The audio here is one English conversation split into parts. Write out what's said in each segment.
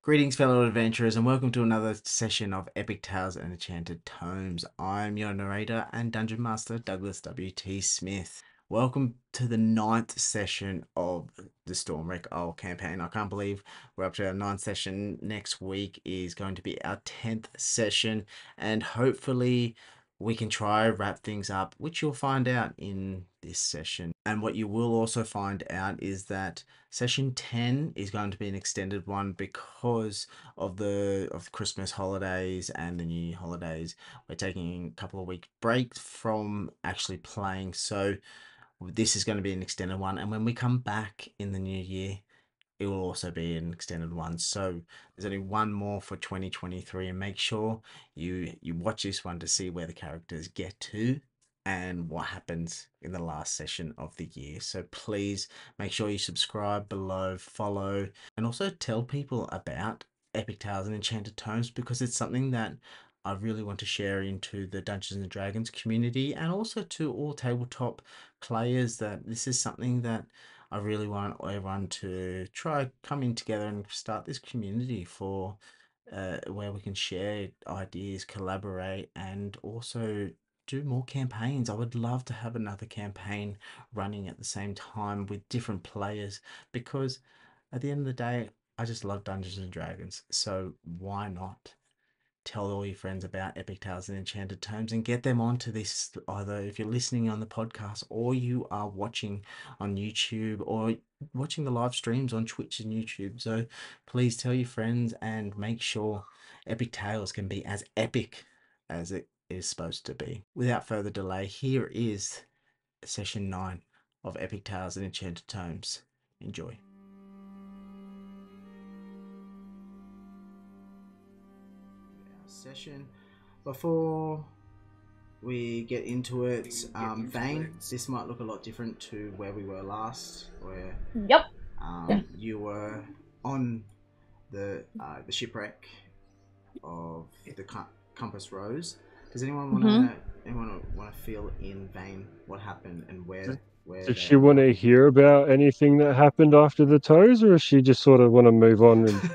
Greetings, fellow adventurers, and welcome to another session of Epic Tales and Enchanted Tomes. I'm your narrator and dungeon master, Douglas W.T. Smith. Welcome to the 9th session of the Stormwreck Isle campaign. I can't believe we're up to our 9th session. Next week is going to be our 10th session, and hopefully we can try wrap things up, which you'll find out in this session. And what you will also find out is that session 10 is going to be an extended one because of the Christmas holidays and the New Year holidays. We're taking a couple of week break from actually playing, so this is going to be an extended one. And when we come back in the new year, it will also be an extended one. So there's only one more for 2023, and make sure you watch this one to see where the characters get to and what happens in the last session of the year. So please make sure you subscribe below, follow, and also tell people about Epic Tales and Enchanted Tomes, because it's something that I really want to share into the Dungeons and Dragons community, and also to all tabletop players, that this is something that I really want everyone to try coming together and start this community for where we can share ideas, collaborate, and also do more campaigns. I would love to have another campaign running at the same time with different players, because at the end of the day, I just love Dungeons and Dragons. So why not tell all your friends about Epic Tales and Enchanted Tomes and get them onto this, either if you're listening on the podcast or you are watching on YouTube or watching the live streams on Twitch and YouTube. So please tell your friends and make sure Epic Tales can be as epic as it is supposed to be. Without further delay, here is session 9 of Epic Tales and Enchanted Tomes. Enjoy. Session. Before we get into it, Vayne, this might look a lot different to where we were last, where you were on the shipwreck of the Compass Rose. Does anyone want to fill in, Vayne, what happened and where? Does she want to hear about anything that happened after the toes, or does she just sort of want to move on? And...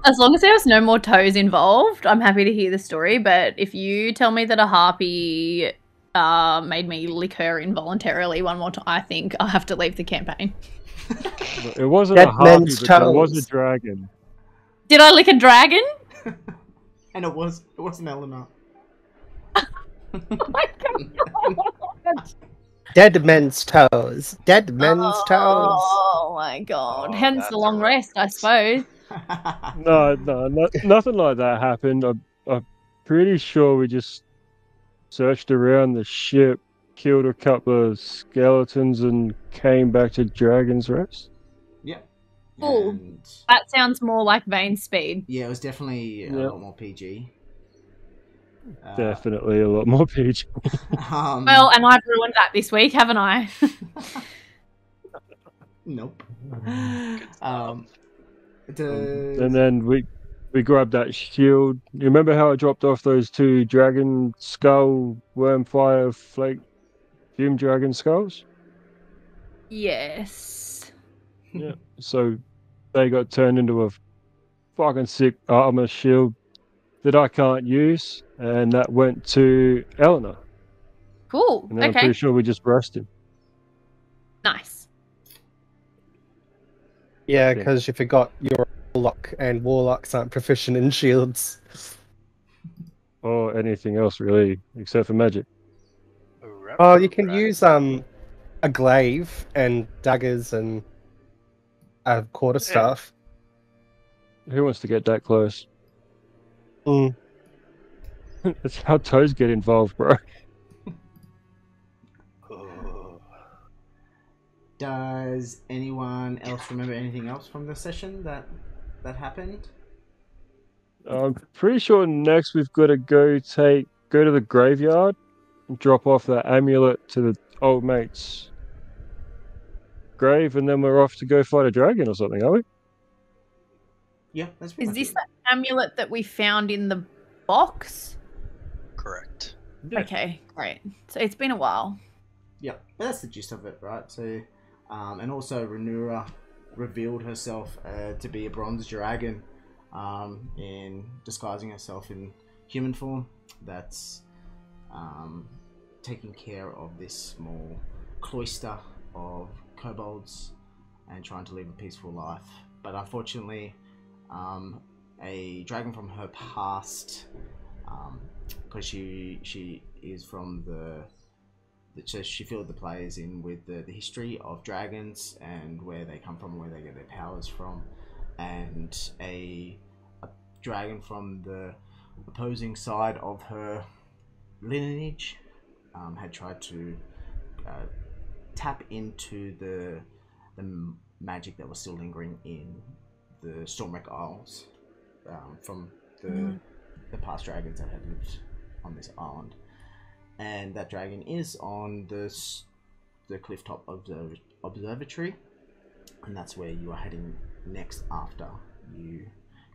as long as there was no more toes involved, I'm happy to hear the story. But if you tell me that a harpy made me lick her involuntarily one more time, I think I'll have to leave the campaign. It wasn't a harpy, but it was a dragon. Did I lick a dragon? And it wasn't Eleanor. Oh my god. Dead men's toes. Dead men's toes. Oh my god. Hence the long rest, I suppose. No, nothing like that happened. I'm pretty sure we just searched around the ship, killed a couple of skeletons, and came back to Dragon's Rest. Yeah. Cool. That sounds more like Vayne speed. Yeah, it was definitely a lot more PG. Definitely a lot more PG. Well, and I've ruined that this week, haven't I? Nope. And then we grabbed that shield. You remember how I dropped off those 2 dragon skull, wormfire, flake, fume dragon skulls? Yes. Yeah. So they got turned into a fucking sick armor shield that I can't use, and that went to Eleanor. Cool. And I'm pretty sure we just brushed him. Nice. Yeah, because you forgot you're a warlock, and warlocks aren't proficient in shields. Or anything else, really, except for magic. Oh, you can use a glaive and daggers and quarterstaff. Who wants to get that close? Mm. That's how toes get involved, bro. Does anyone else remember anything else from the session that happened? I'm pretty sure next we've got to go to the graveyard and drop off that amulet to the old mate's grave, and then we're off to go fight a dragon or something, are we? Yeah, that's Is this the amulet that we found in the box? Correct. Yeah. Okay, great. So it's been a while. Yeah, but that's the gist of it, right? So, and also Runara revealed herself to be a bronze dragon, in disguising herself in human form. That's taking care of this small cloister of kobolds and trying to live a peaceful life. But unfortunately, a dragon from her past, because she is from so she filled the players in with the history of dragons and where they come from, where they get their powers from, and a dragon from the opposing side of her lineage had tried to tap into the magic that was still lingering in the Stormwreck Isles, from the past dragons that had lived on this island. And that dragon is on the Clifftop Observatory, and that's where you are heading next after you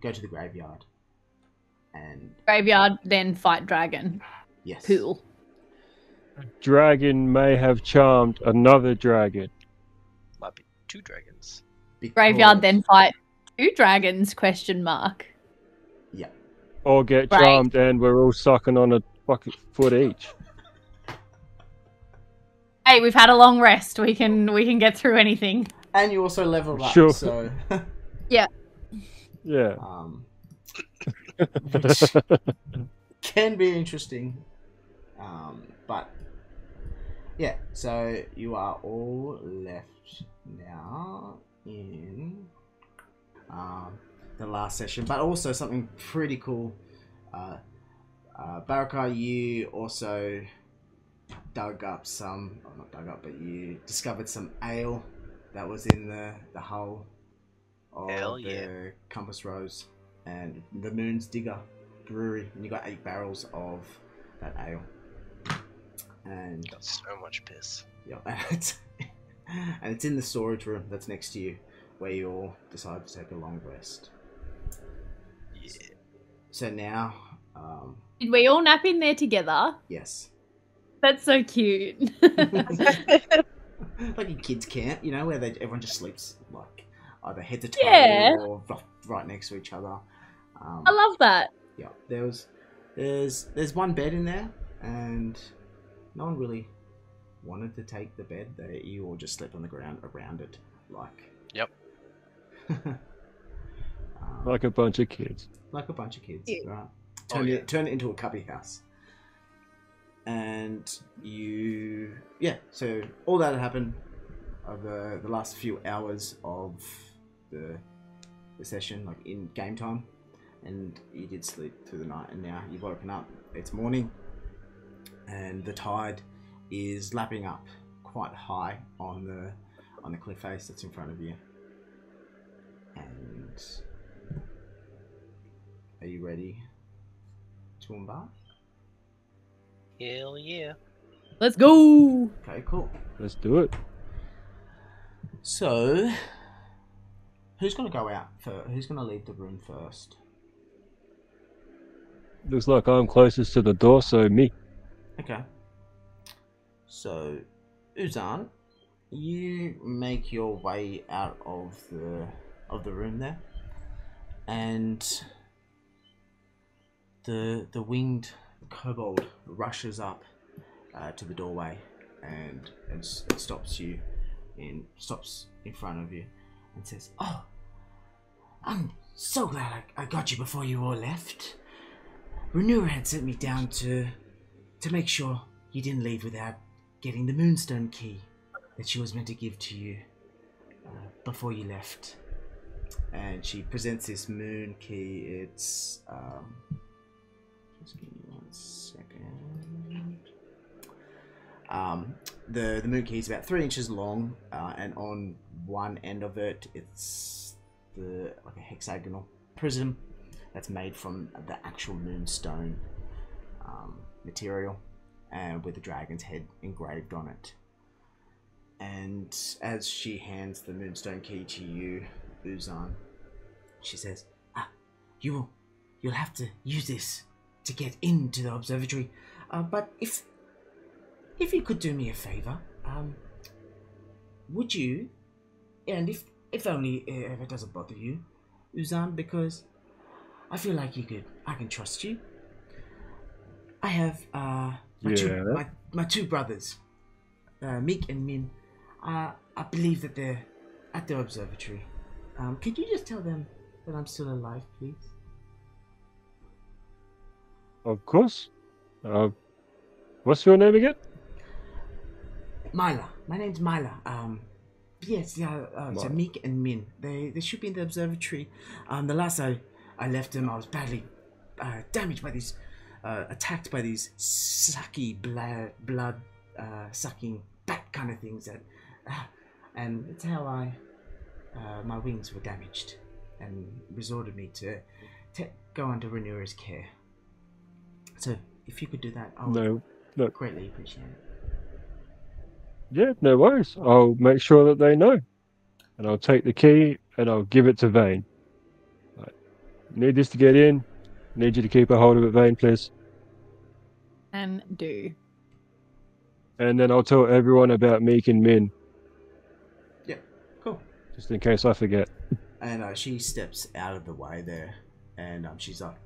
go to the graveyard. And Graveyard, then fight dragon. yes, Cool. Dragon may have charmed another dragon. Might be 2 dragons. Graveyard, then fight 2 dragons? Question mark. Yeah. Or get Right. charmed and we're all sucking on a fucking foot each. Hey, we've had a long rest. We can get through anything. And you also level up, Sure. so Yeah. Yeah. which can be interesting. But yeah, so you are all left now in the last session, but also something pretty cool. Barraki, you also dug up some, or not dug up, but you discovered some ale that was in the hull of Hell yeah. the Compass Rose and the Moon's Digger brewery, and you got 8 barrels of that ale. And Got so much piss. yeah, and it's in the storage room that's next to you, where you all decide to take a long rest. Yeah. So now, Did we all nap in there together? yes, That's so cute. like a kids' camp, you know, where everyone just sleeps like either head to toe Yeah. or right next to each other. I love that. Yeah, there's one bed in there, and no one really wanted to take the bed. You all just slept on the ground around it, like. Yep. Like a bunch of kids. Like a bunch of kids, Yeah. right? yeah. Turn it into a cubby house. And so all that had happened over the last few hours of the session, like in game time, and you did sleep through the night, and now you've woken up. It's morning, and the tide is lapping up quite high on the cliff face that's in front of you. And are you ready to embark? Hell yeah. Let's go. Okay, cool. Let's do it. So, who's going to go out first? Who's going to leave the room first? Looks like I'm closest to the door, so me. Okay. So, Uzan, you make your way out of the room there, and the winged kobold rushes up to the doorway and stops in front of you and says, "Oh, I'm so glad I got you before you all left. Runara had sent me down to make sure you didn't leave without getting the moonstone key that she was meant to give to you before you left." And she presents this moon key. It's just give me 1 second. The moon key is about 3 inches long, and on one end of it, it's like a hexagonal prism that's made from the actual moonstone material, and with the dragon's head engraved on it. And as she hands the moonstone key to you, Uzan, she says, you'll have to use this to get into the observatory, but if you could do me a favor, would you, and if if only if it doesn't bother you, Uzan, because I feel like I can trust you. I have my two brothers, Meek and Min. I believe that they're at the observatory. Could you just tell them that I'm still alive, please? Of course. What's your name again? Myla. My name's Myla. Yes, yeah. So Meek and Min. They should be in the observatory. The last I left them, I was badly damaged by these, attacked by these sucky blood sucking bat kind of things that, and it's how my wings were damaged, and resorted me to go under Runara's care. So if you could do that, I would greatly appreciate it. Yeah, no worries. I'll make sure that they know. And I'll take the key and I'll give it to Vayne. Right. Need this to get in. Need you to keep a hold of it, Vayne, please. And do. And then I'll tell everyone about Meek and Min. Yeah, cool. Just in case I forget. And she steps out of the way there, and she's like,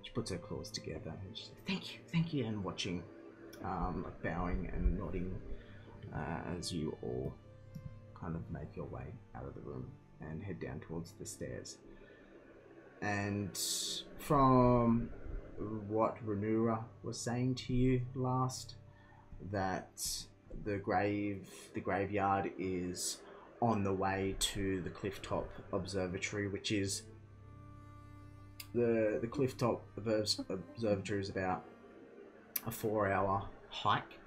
she puts her claws together, and she's like, thank you, and watching, like bowing and nodding, as you all kind of make your way out of the room and head down towards the stairs. And from what Runara was saying to you last, that the graveyard is on the way to the Clifftop Observatory, which is the Clifftop Observatory is about a 4-hour hike,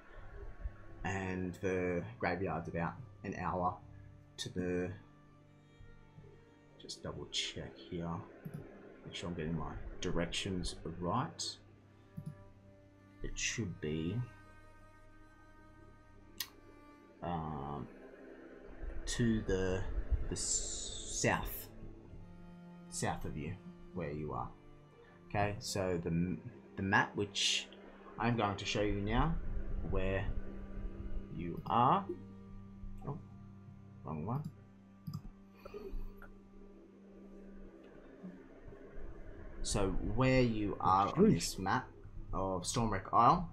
and the graveyard's about an hour to the. Just double check here, make sure I'm getting my directions right. It should be to the south of you, where you are. Okay, so the map, which I'm going to show you now, where you are. Oh, wrong one. So where you are on this map of Stormwreck Isle,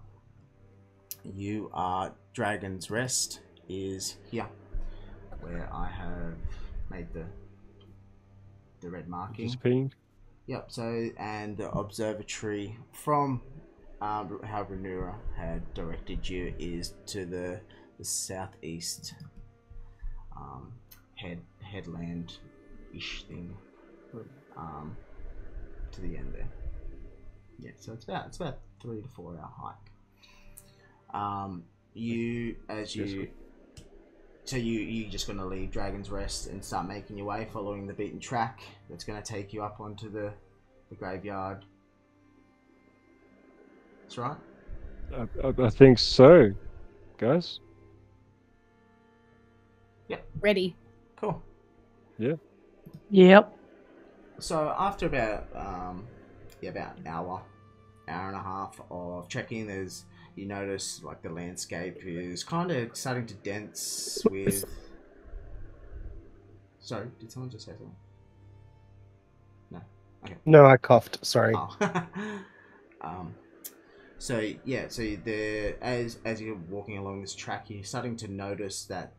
you are Dragon's Rest is here, where I have made the red marking. Just pinged. Yep. So, and the observatory from how Runara had directed you is to the southeast headland ish thing, to the end there. Yeah. So it's about 3 to 4 hour hike. So you're just going to leave Dragon's Rest and start making your way, following the beaten track that's going to take you up onto the graveyard. That's right? I think so, guys. Yep. Ready. Cool. Yeah. Yep. So after about about an hour and a half of trekking, you notice like the landscape is kind of starting to dense with. Sorry, did someone just say something? No. Okay. No, I coughed. Sorry. Oh. So yeah, so as you're walking along this track, you're starting to notice that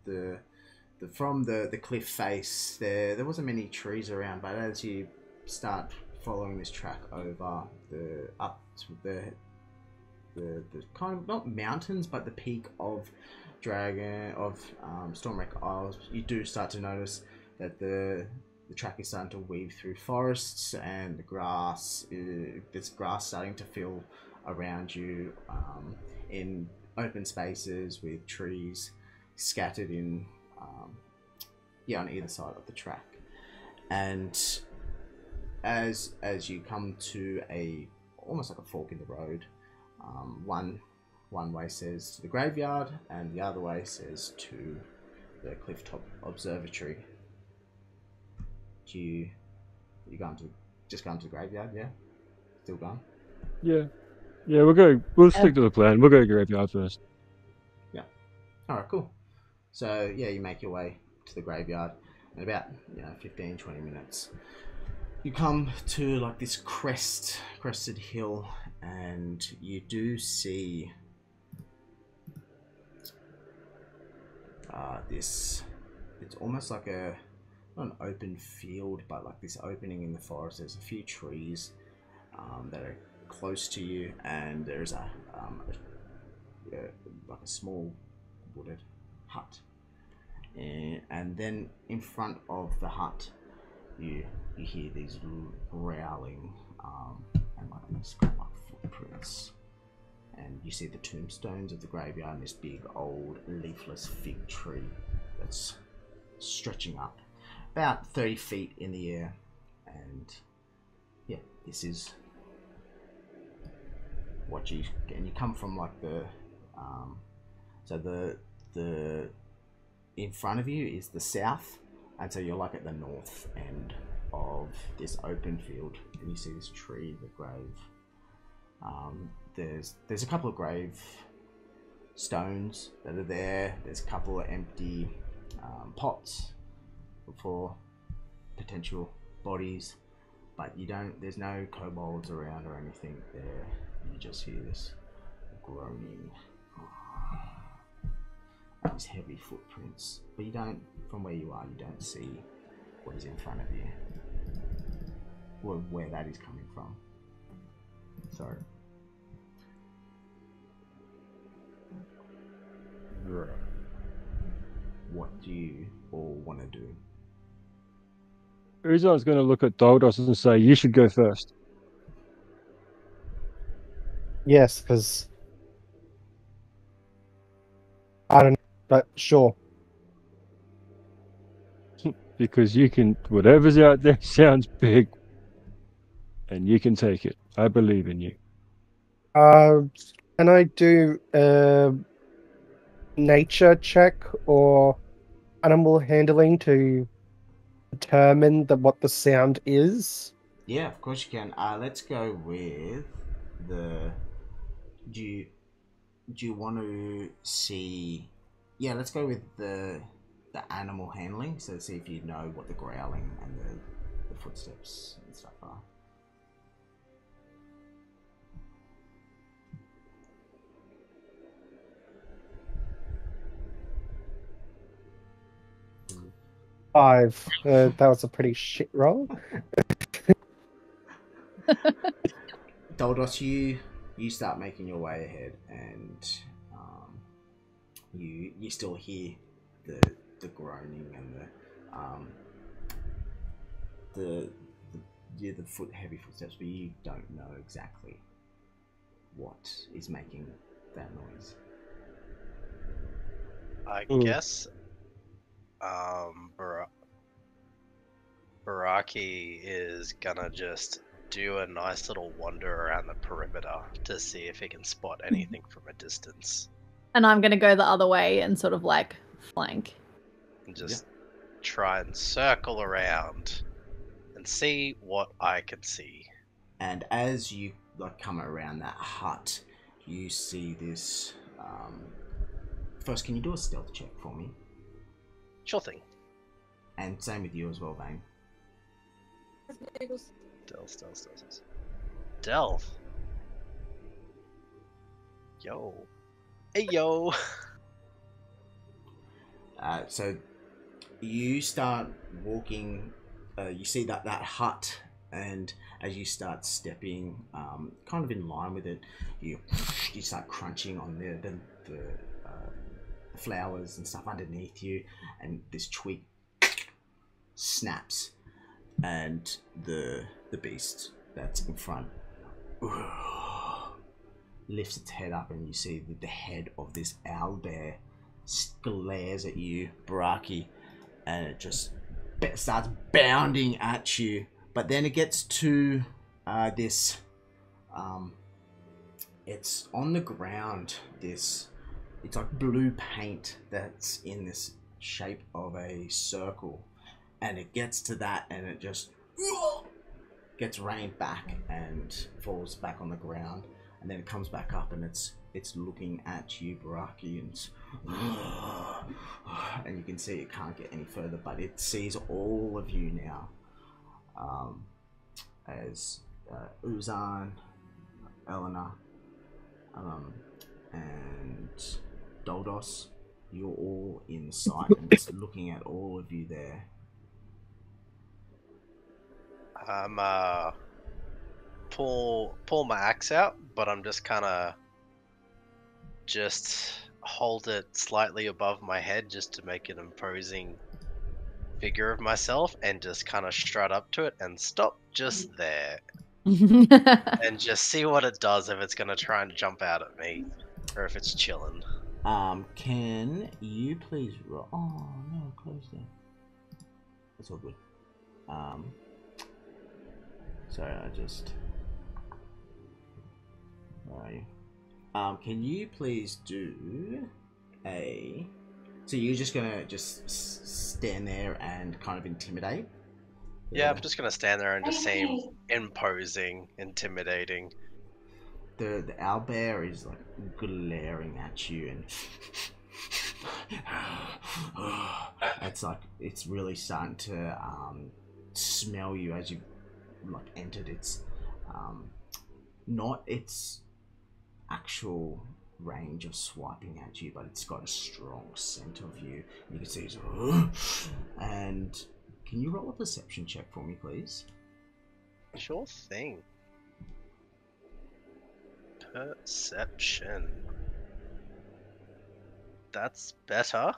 from the cliff face there wasn't many trees around, but as you start following this track over up to the kind of not mountains, but the peak of Stormwreck Isle, you do start to notice that the track is starting to weave through forests, and there's grass starting to fill around you, in open spaces with trees scattered in on either side of the track. And as you come to almost like a fork in the road, one way says to the graveyard and the other way says to the Clifftop Observatory. You going to the graveyard? Yeah, still going? Yeah, we'll stick to the plan. We'll go to graveyard first. Yeah. All right, cool. So yeah, you make your way to the graveyard, in about 15-20 minutes. You come to like this crested hill, and you do see this. It's almost like not an open field, but like this opening in the forest. There's a few trees that are close to you, and there's like a small wooded hut. And then in front of the hut, you hear these growling and like these kind of like footprints, and you see the tombstones of the graveyard and this big old leafless fig tree that's stretching up about 30 feet in the air. And yeah, this is what you come from, like the so the in front of you is the south, and so you're like at the north end of this open field, and you see this tree, the grave. There's a couple of grave stones that are there. There's a couple of empty pots for potential bodies, but there's no kobolds around or anything there. You just hear this groaning, these heavy footprints, but you don't, from where you are, you don't see what is in front of you, or where that is coming from. So what do you all want to do? Uzan's going to look at Doldos and say, "You should go first." Yes, because I don't know, but sure. Because you can, whatever's out there sounds big, and you can take it. I believe in you. Can I do a nature check or animal handling to determine what the sound is? Yeah, of course you can. Let's go with the. Do you want to see? Yeah, let's go with the animal handling. So see if you know what the growling and the footsteps and stuff are. Five. That was a pretty shit roll. Doldos, you start making your way ahead, and you still hear the groaning and the heavy footsteps, but you don't know exactly what is making that noise. I guess Barraki is gonna just do a nice little wander around the perimeter to see if he can spot anything from a distance. And I'm going to go the other way and sort of like flank. And just try and circle around and see what I can see. And as you like come around that hut, you see this. First, can you do a stealth check for me? Sure thing. And same with you as well, Vayne. Delve. Yo. Hey, yo. So you start walking. You see that hut, and as you start stepping, kind of in line with it, you start crunching on the flowers and stuff underneath you, and this twig snaps, and the beast that's in front lifts its head up, and you see the head of this owlbear glares at you, Barraki, and it just starts bounding at you. But then it gets to this. It's on the ground. It's like blue paint that's in this shape of a circle, and it gets to that, and it just gets rained back and falls back on the ground, and then it comes back up, and it's looking at you, Barraki, and out, and you can see it can't get any further, but it sees all of you now. As Uzan, Eleanor, and Doldos, you're all in sight, and it's looking at all of you there. Pull my axe out, but I'm just kind of hold it slightly above my head just to make an imposing figure of myself, and just kind of strut up to it and stop just there and just see what it does, if it's gonna try and jump out at me or if it's chilling. Can you please roll? Oh no, close that. That's all good. Sorry, where are you? Can you please do a... So you're just gonna stand there and kind of intimidate? Yeah, I'm just gonna stand there and just seem imposing, intimidating. The owlbear is like glaring at you, and it's really starting to smell you as you like entered. It's not its actual range of swiping at you, but it's got a strong scent of you. You can see it's and can you roll a perception check for me, please? Sure thing. Perception. That's better.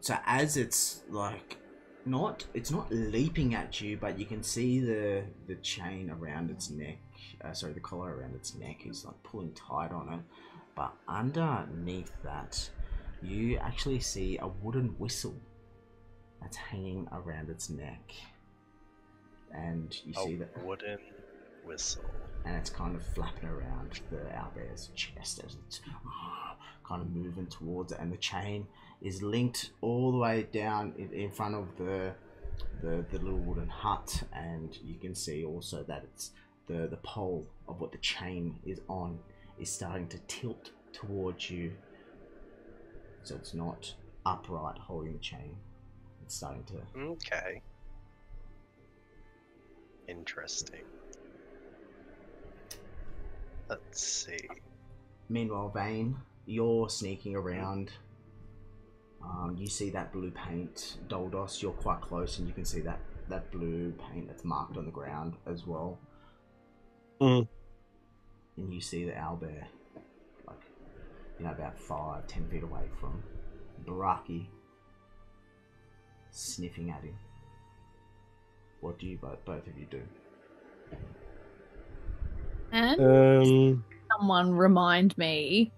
So as it's like it's not leaping at you, but you can see the chain around its neck. The collar around its neck is like pulling tight on it. But underneath that, you actually see a wooden whistle that's hanging around its neck, and you see that wooden whistle, and it's kind of flapping around the owlbear's chest as it's kind of moving towards it, and the chain is linked all the way down in front of the little wooden hut, and you can see also that it's the pole of what the chain is on is starting to tilt towards you, so it's not upright holding the chain. It's starting to... Okay. Interesting. Let's see. Meanwhile, Vayne, you're sneaking around. You see that blue paint. Doldos, you're quite close, and you can see that blue paint that's marked on the ground as well. Mm. And you see the owlbear, like, about 5-10 feet away from Barraki, sniffing at him. What do you both of you do? And someone remind me,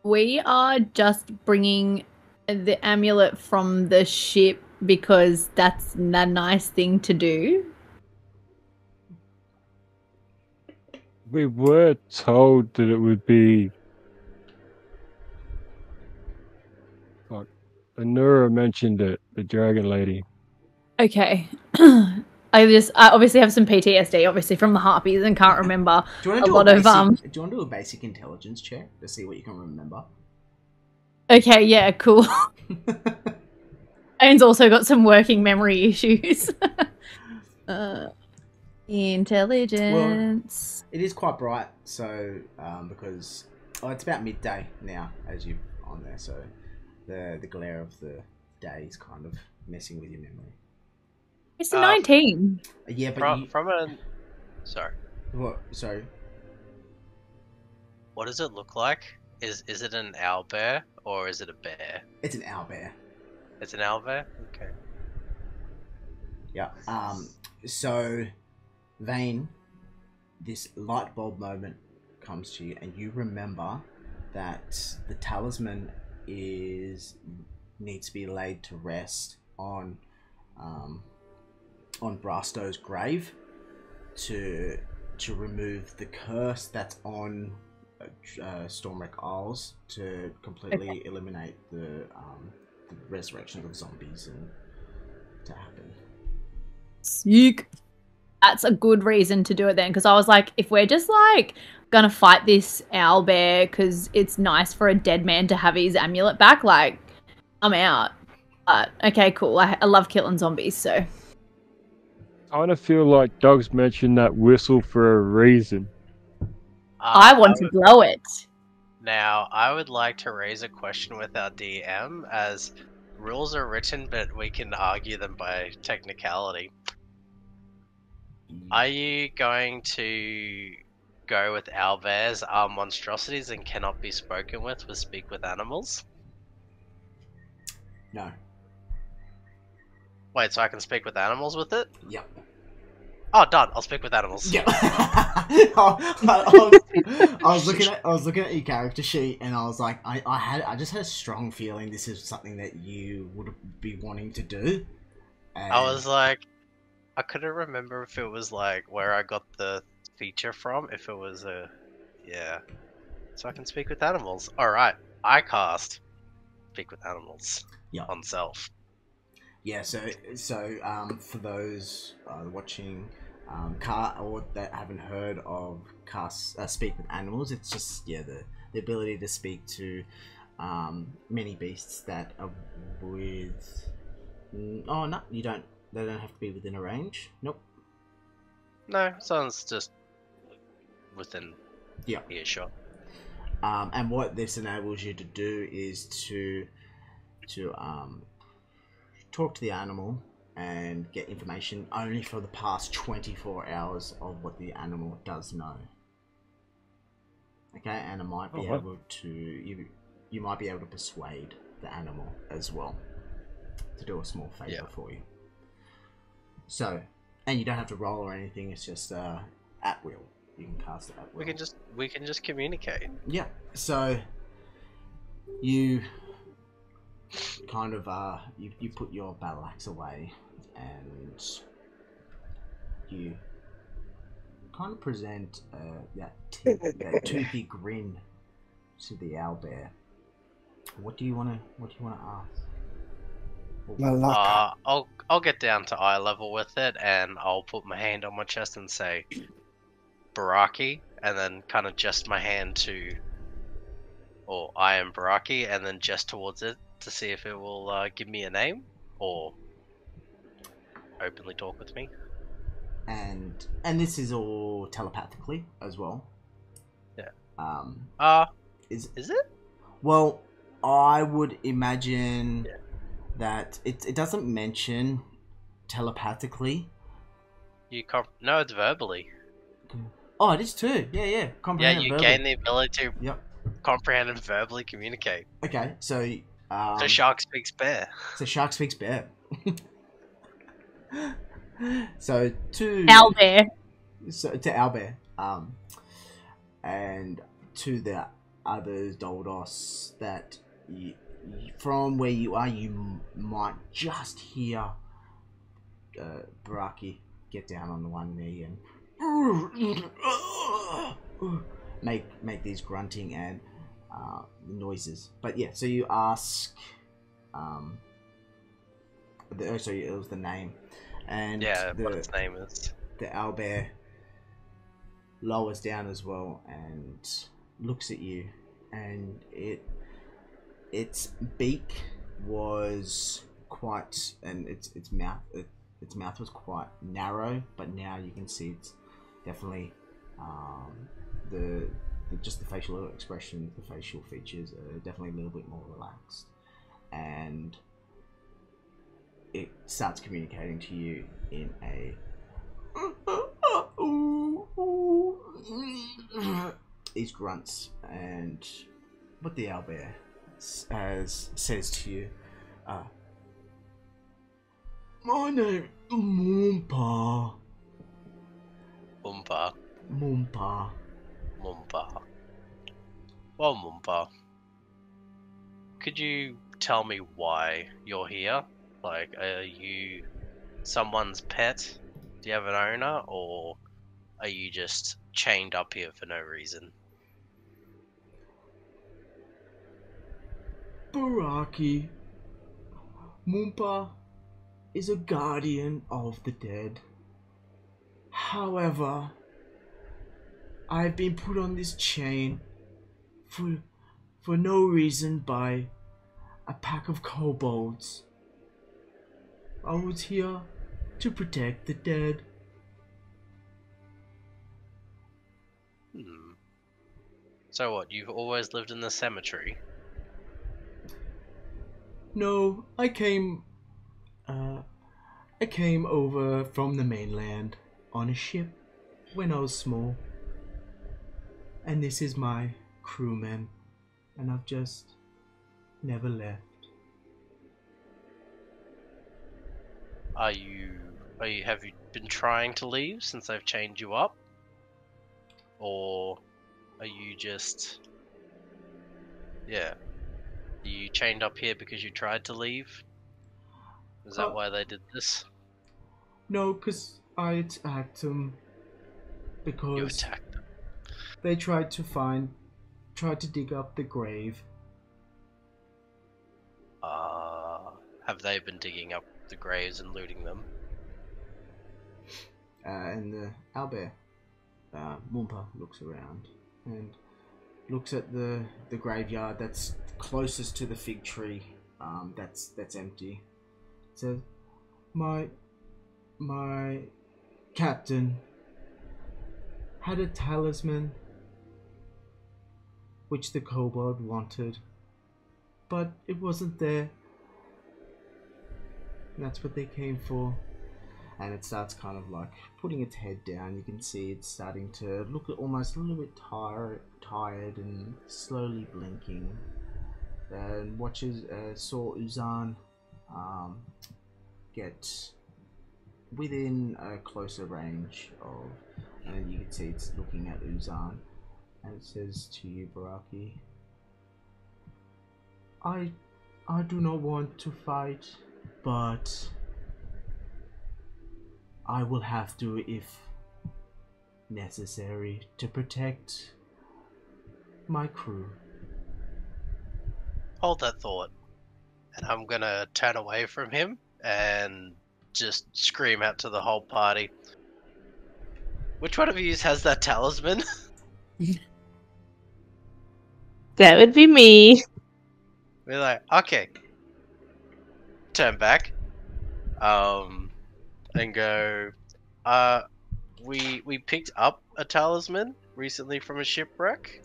we are just bringing the amulet from the ship because that's a nice thing to do. We were told that it would be... Like, Anura mentioned it, the dragon lady. Okay. I obviously have some PTSD, obviously, from the harpies, and can't remember Do you want to do a basic intelligence check to see what you can remember? Okay, yeah, cool. Ane's also got some working memory issues. Intelligence. Well, it is quite bright, so because it's about midday now as you're on there, so the glare of the day is kind of messing with your memory. It's a 19. Yeah, but sorry. What? Sorry. What does it look like? Is it an owlbear or is it a bear? It's an owlbear. It's an owlbear? Okay. Yeah. So, Vayne, this light bulb moment comes to you, and you remember that the talisman needs to be laid to rest on Brasto's grave to remove the curse that's on Stormwreck Isles, to completely eliminate the resurrection of zombies and to happen. Sick. that's a good reason to do it then. Because I was like, if we're just like gonna fight this owlbear because it's nice for a dead man to have his amulet back, like, I'm out. But okay, cool. I love killing zombies, so. I kind of feel like Doug's mentioned that whistle for a reason. I want to blow it. Now, I would like to raise a question with our DM, as rules are written, but we can argue them by technicality. Are you going to go with owlbears are monstrosities and cannot be spoken with speak with animals? No. Wait, so I can speak with animals with it? Yep. Oh, done. I'll speak with animals. Yeah. I was looking at your character sheet, and I was like, I just had a strong feeling this is something that you would be wanting to do. And I was like, I couldn't remember if it was like where I got the feature from. If it was yeah. So I can speak with animals. All right. I cast speak with animals. Yeah. On self. Yeah, so for those watching, or that haven't heard of speak with animals, it's just the ability to speak to many beasts that are with. Oh no, you don't. They don't have to be within a range. Nope. No, someone's just within. Yeah. Earshot. And what this enables you to do is to talk to the animal and get information only for the past 24 hours of what the animal does know. Okay, and it might be able to you might be able to persuade the animal as well to do a small favor for you. So, and you don't have to roll or anything. It's just at will. You can cast it at will. We can just communicate. Yeah. So you kind of you put your battle axe away and you kind of present that toothy grin to the owlbear. What do you want to ask? I'll get down to eye level with it, and I'll put my hand on my chest and say Barraki, and then kind of just my hand to, or I am Barraki, and then just towards it to see if it will give me a name or openly talk with me. And this is all telepathically as well. Yeah. Is it? Well, I would imagine that it doesn't mention telepathically. No, it's verbally. Oh, it is too. Yeah. Comprehend you verbally. gain the ability to comprehend and verbally communicate. Okay, so so shark speaks bear. So shark speaks bear. So to owlbear. So to owlbear, and to the others, Doldos, that from where you are, you might just hear Barraki get down on the one knee and make these grunting and noises. But yeah, so you ask, it was the name, and what its name is. The owlbear lowers down as well and looks at you, and its beak was quite, and its mouth was quite narrow, but now you can see it's definitely just the facial expression, the facial features are definitely a little bit more relaxed, and it starts communicating to you in a these grunts, and what the owlbear says to you, my name is Moompa. Moompa. Well, Moompa, could you tell me why you're here? Like, are you someone's pet? Do you have an owner, or are you just chained up here for no reason? Barraki. Moompa is a guardian of the dead. However, I've been put on this chain for no reason by a pack of kobolds. I was here to protect the dead. So what, you've always lived in the cemetery? No, I came over from the mainland on a ship when I was small. And this is my crewman, and I've just never left. Have you been trying to leave since they've chained you up? Or are you just... Yeah. Are you chained up here because you tried to leave? Is that why they did this? No, because I attacked them. Because You attacked them. they tried to dig up the grave. Have they been digging up the graves and looting them? And the Owlbear, Moompa, looks around and looks at the graveyard that's closest to the fig tree. That's empty. Says, my captain had a talisman which the kobold wanted, but it wasn't there. And that's what they came for. And it starts kind of like putting its head down. You can see it's starting to look almost a little bit tired and slowly blinking. And saw Uzan get within a closer range of, and you can see it's looking at Uzan, and it says to you, Barraki, I do not want to fight, but I will have to if necessary to protect my crew. Hold that thought. And I'm gonna turn away from him and just scream out to the whole party. Which one of you has that talisman? That would be me. We're like, okay. Turn back. And go, we picked up a talisman recently from a shipwreck.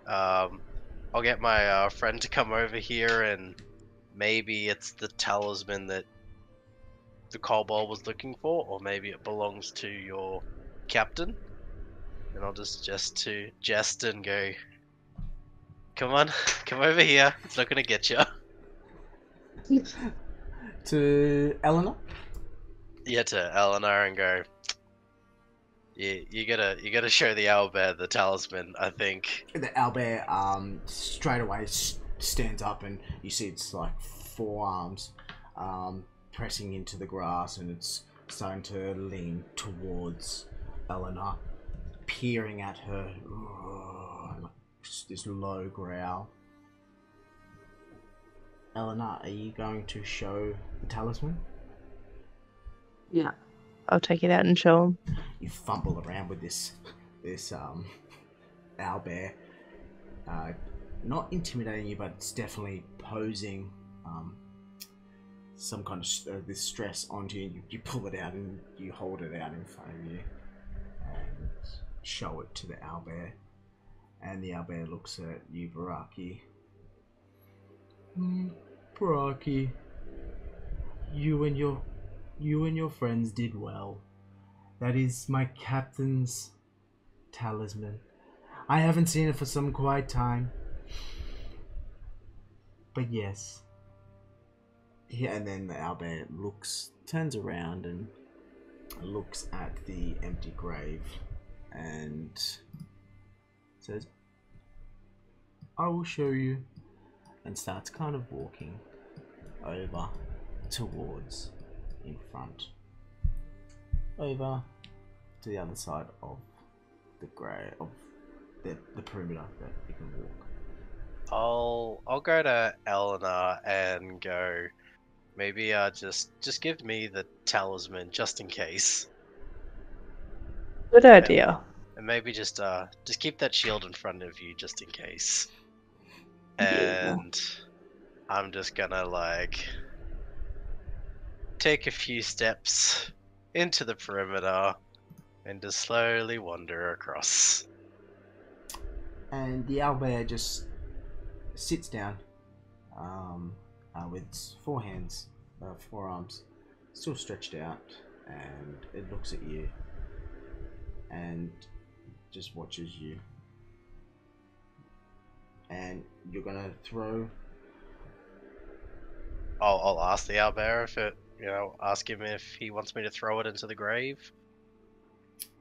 I'll get my friend to come over here, and maybe it's the talisman that the kobold was looking for, or maybe it belongs to your captain. And I'll just jest and go, come on, come over here. It's not gonna get you. To Eleanor? Yeah, to Eleanor and go, you gotta show the owlbear the talisman, I think. The Owlbear straight away stands up, and you see it's like forearms pressing into the grass, and it's starting to lean towards Eleanor, peering at her, like this low growl. Eleanor, are you going to show the talisman? Yeah. I'll take it out and show him. You fumble around with this owlbear, not intimidating you, but it's definitely posing some kind of this stress onto you. You pull it out and you hold it out in front of you and show it to the owlbear, and the owlbear looks at you, Barraki. Barraki, you and your friends did well. That is my captain's talisman. I haven't seen it for some quiet time. But yes. Yeah, and then the owlbear turns around and looks at the empty grave and says, I will show you, and starts kind of walking over towards in front, over to the other side of the the perimeter that you can walk. I'll go to Eleanor and go, maybe just give me the talisman just in case. Good idea. And maybe just keep that shield in front of you just in case. Yeah. And I'm just gonna like take a few steps into the perimeter and just slowly wander across. And the owlbear just sits down with its forearms still stretched out, and it looks at you and just watches you. And you're gonna throw. I'll ask the owlbear if it, ask him if he wants me to throw it into the grave.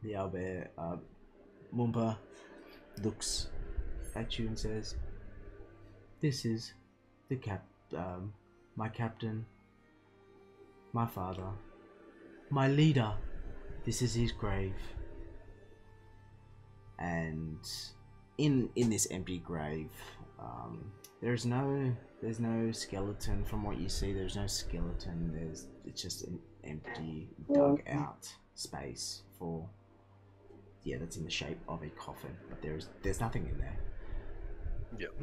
The owlbear, Moompa, looks at you and says, "This is my captain, my father, my leader. This is his grave." And in this empty grave, there's no skeleton. From what you see, there's no skeleton. It's just an empty, dug out space that's in the shape of a coffin. But there's nothing in there. Yep.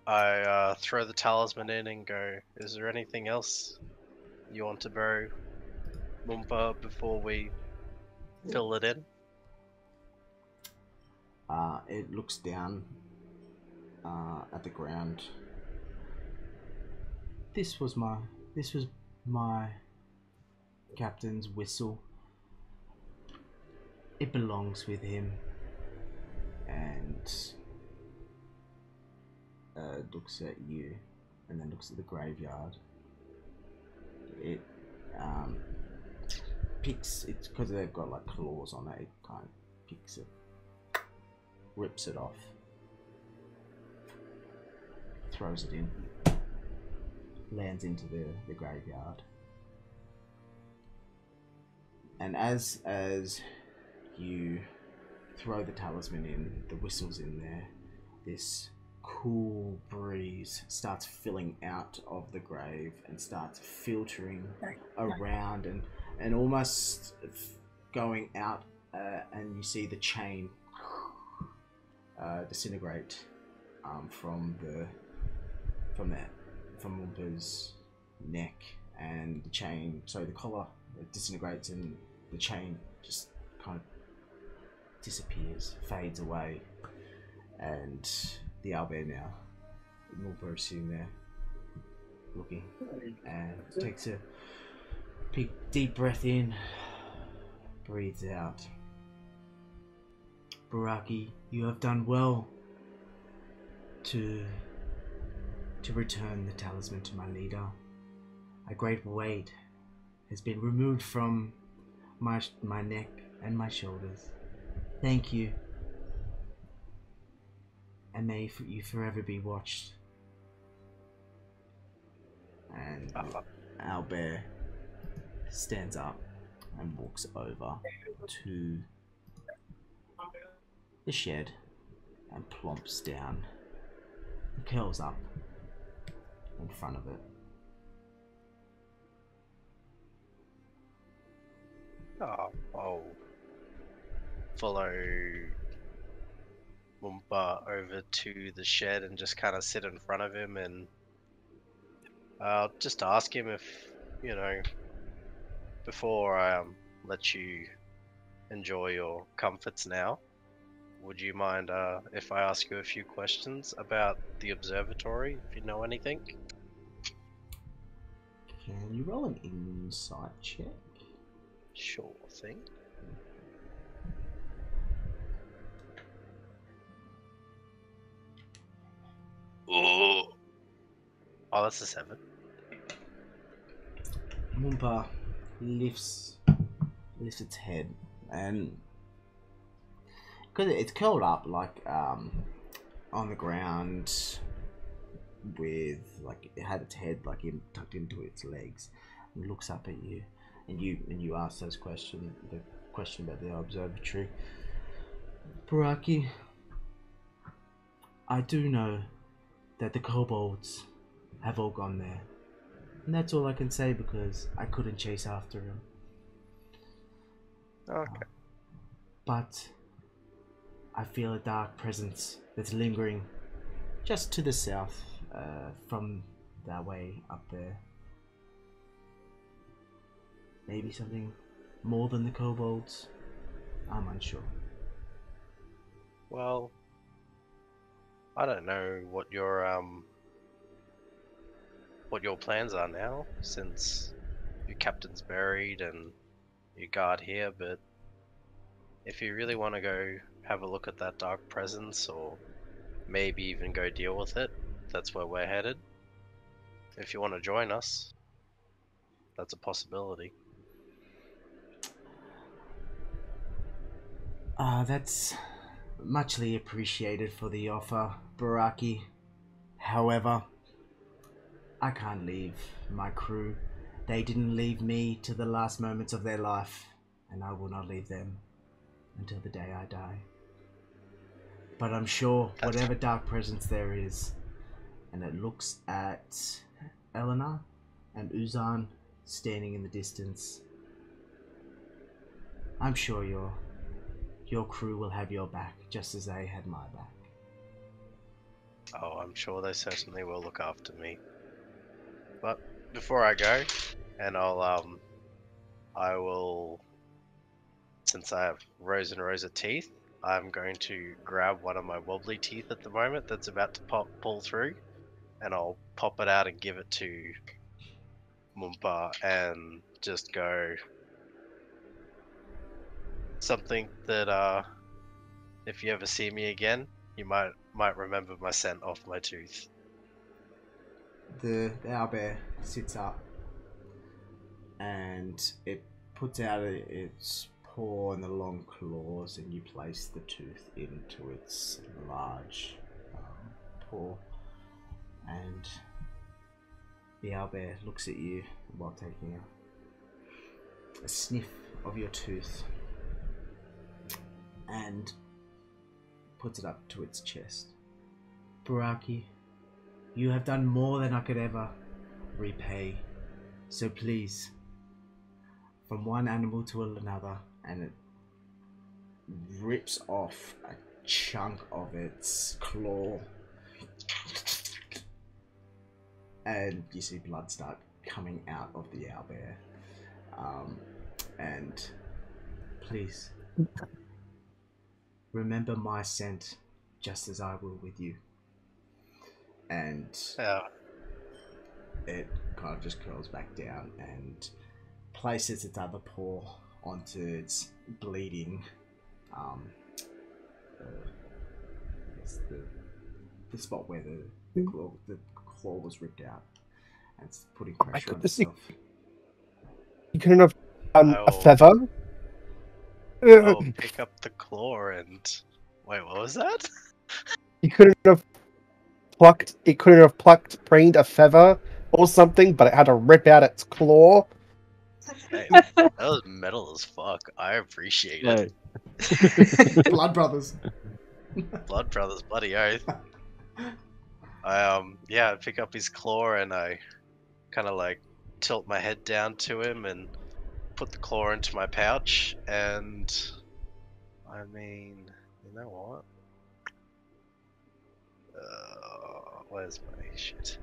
I throw the talisman in and go, "Is there anything else you want to borrow, Moompa, before we fill it in?" It looks down at the ground. This was my captain's whistle. It belongs with him. And looks at you, and then looks at the graveyard. It picks it because they've got like claws on it. It kind of picks it, rips it off, throws it in, lands into the graveyard. And as you throw the talisman in, the whistle's in there, this cool breeze starts filling out of the grave and starts filtering around and almost going out, and you see the chain disintegrate from Moompa's neck, and the collar disintegrates, and the chain just kind of disappears, fades away, and the owlbear now, Moompa is sitting there looking, and takes a big deep breath in, breathes out. "Barraki, you have done well to return the talisman to my leader. A great weight has been removed from my neck and my shoulders. Thank you, and may you forever be watched." And Owlbear stands up and walks over to the shed and plumps down and curls up in front of it. I'll follow Moompa over to the shed and just kind of sit in front of him, and I'll just ask him if, before I let you enjoy your comforts now, would you mind if I ask you a few questions about the observatory, if you know anything? Can you roll an insight check? Sure thing. Oh, that's a 7. Moompa lifts its head, and because it's curled up like on the ground, with like it had its head like tucked into its legs, and looks up at you, and you ask the question about the observatory. "Barraki, I do know that the kobolds have all gone there, and that's all I can say because I couldn't chase after them. Okay. But I feel a dark presence that's lingering just to the south from that way up there. Maybe something more than the kobolds. I'm unsure. Well, I don't know what your plans are now, since your captain's buried and your guard here, but if you really want to go have a look at that dark presence, or maybe even go deal with it, that's where we're headed. If you want to join us, that's a possibility. That's muchly appreciated for the offer, Barraki. However, I can't leave my crew. They didn't leave me to the last moments of their life, and I will not leave them until the day I die. But I'm sure whatever dark presence there is, and it looks at Eleanor and Uzan standing in the distance, I'm sure your crew will have your back, just as they had my back. Oh, I'm sure they certainly will look after me. But before I go, and I will, since I have rows and rows of teeth, I'm going to grab one of my wobbly teeth at the moment that's about to pull through, and I'll pop it out and give it to Moompa and just go something that if you ever see me again, you might remember my scent off my tooth. The owlbear sits up and it puts out its paw and the long claws, and you place the tooth into its large paw, and the owlbear looks at you while taking a sniff of your tooth and puts it up to its chest. Barraki, you have done more than I could ever repay. So please, from one animal to another, and it rips off a chunk of its claw, and you see blood start coming out of the owlbear. And please, remember my scent, just as I will with you. And it kind of just curls back down and places its other paw onto its bleeding, the spot where the claw was ripped out, and it's putting pressure on itself. You couldn't have done a feather? I'll pick up the claw and... Wait, what was that? You couldn't have preened a feather or something, but it had to rip out its claw. Hey, that was metal as fuck. I appreciate it. Blood brothers. Blood brothers, bloody oath. I pick up his claw and I kind of like tilt my head down to him and put the claw into my pouch, and I mean, you know what? Where's my shit?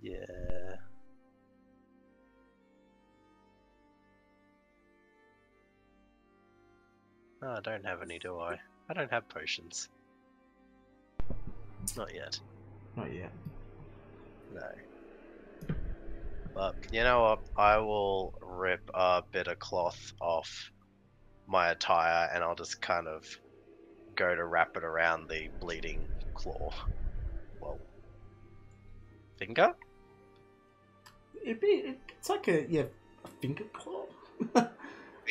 Yeah. No, I don't have any, do I? I don't have potions. Not yet. Not yet. No. But you know what? I will rip a bit of cloth off my attire and I'll just kind of go to wrap it around the bleeding claw. Well, finger? It's like a finger claw.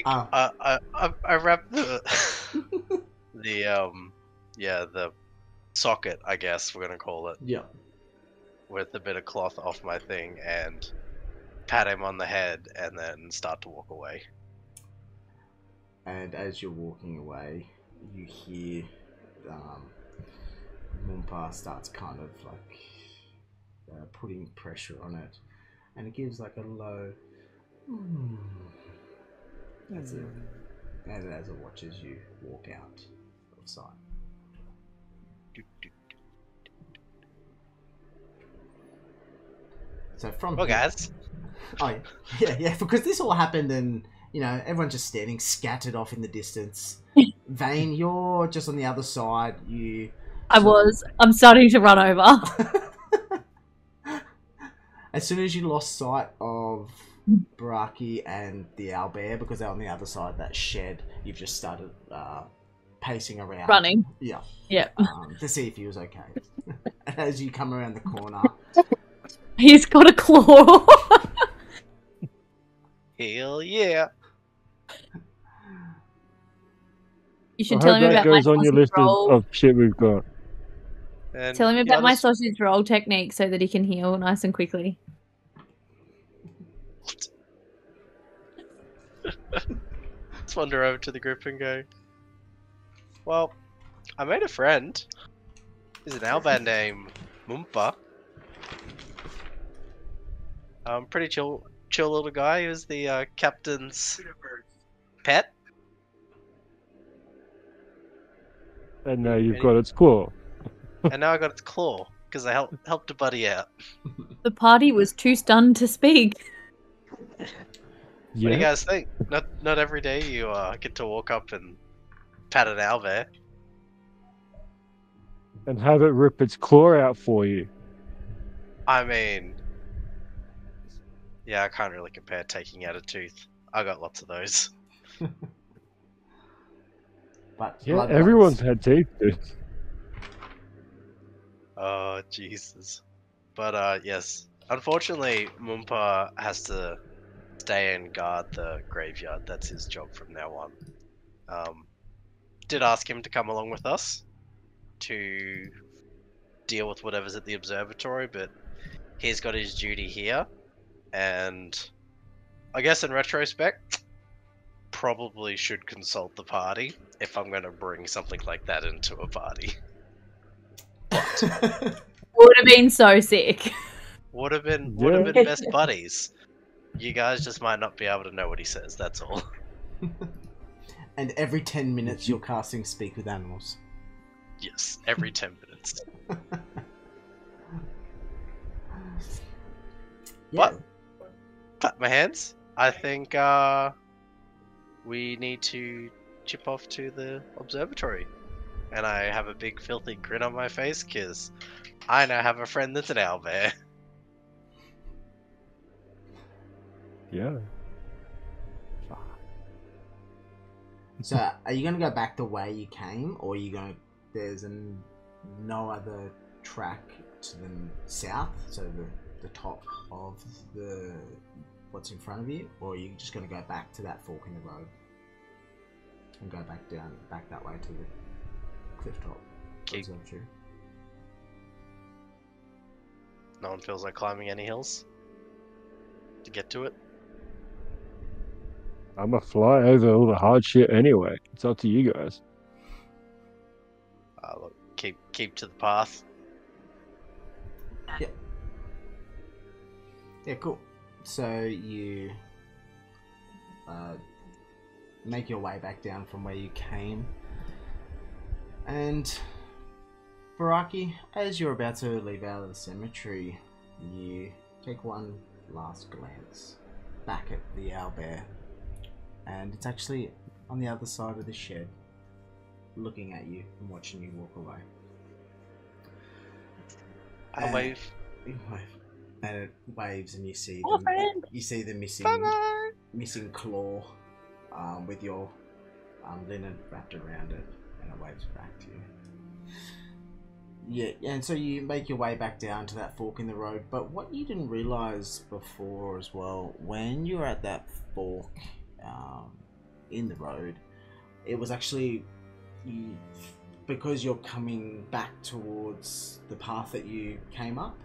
I wrap the the socket, I guess we're gonna call it. Yeah. With a bit of cloth off my thing and pat him on the head and then start to walk away. And as you're walking away, you hear Moompa starts kind of like putting pressure on it, and it gives like a low As it watches you walk out of sight. So from Well, here, guys, oh yeah, because this all happened and everyone's just standing scattered off in the distance. Vayne, you're just on the other side. I'm starting to run over. As soon as you lost sight of Barraki and the Owlbear, because they're on the other side of that shed, you've just started pacing around. Running. Yeah. Yeah. To see if he was okay. As you come around the corner. He's got a claw. hell yeah. You should I tell hope him that about my goes on your sausage list roll. of shit we've got. And Tell him yeah, about my let's- sausage roll technique so that he can heal nice and quickly. Let's wander over to the group and go, well, I made a friend. He's an owlbear named Moompa. Pretty chill little guy. He was the captain's pet. And now you've got its claw. And now I got its claw, because I helped a buddy out. The party was too stunned to speak. What do you Yeah. guys think? Not every day you get to walk up and pat an owlbear. And have it rip its claw out for you. I mean, yeah, I can't really compare taking out a tooth. I got lots of those. But Yeah, blood everyone's runs. had teeth, dude. Oh, Jesus. But, yes. Unfortunately, Moompa has to stay and guard the graveyard. That's his job from now on. Did ask him to come along with us to deal with whatever's at the observatory, but he's got his duty here. And I guess in retrospect, probably should consult the party if I'm going to bring something like that into a party. Would have been so sick. Would have been Yeah. best buddies. You guys just might not be able to know what he says, that's all. And every 10 minutes you're casting Speak with Animals. Yes, every 10 minutes. Yeah. But clap my hands. I think we need to chip off to the observatory. And I have a big filthy grin on my face because I now have a friend that's an owlbear. Yeah. So, are you going to go back the way you came, or are you going to... There's no other track to the south, so the top of the what's in front of you, or are you just going to go back to that fork in the road and go back that way to the Clifftop Observatory? No one feels like climbing any hills to get to it. I'm a fly over all the hard shit anyway. It's up to you guys. Look, keep to the path. Yeah, cool. So you make your way back down from where you came, and Barraki, as you're about to leave out of the cemetery, you take one last glance back at the owlbear, and it's actually on the other side of the shed, looking at you and watching you walk away. I wave. You wave. And it waves, and you see Oh, friend. you see the missing claw, with your linen wrapped around it, and it waves back to you. Yeah, and so you make your way back down to that fork in the road. But what you didn't realize before as well, when you were at that fork in the road, it was actually because you're coming back towards the path that you came up.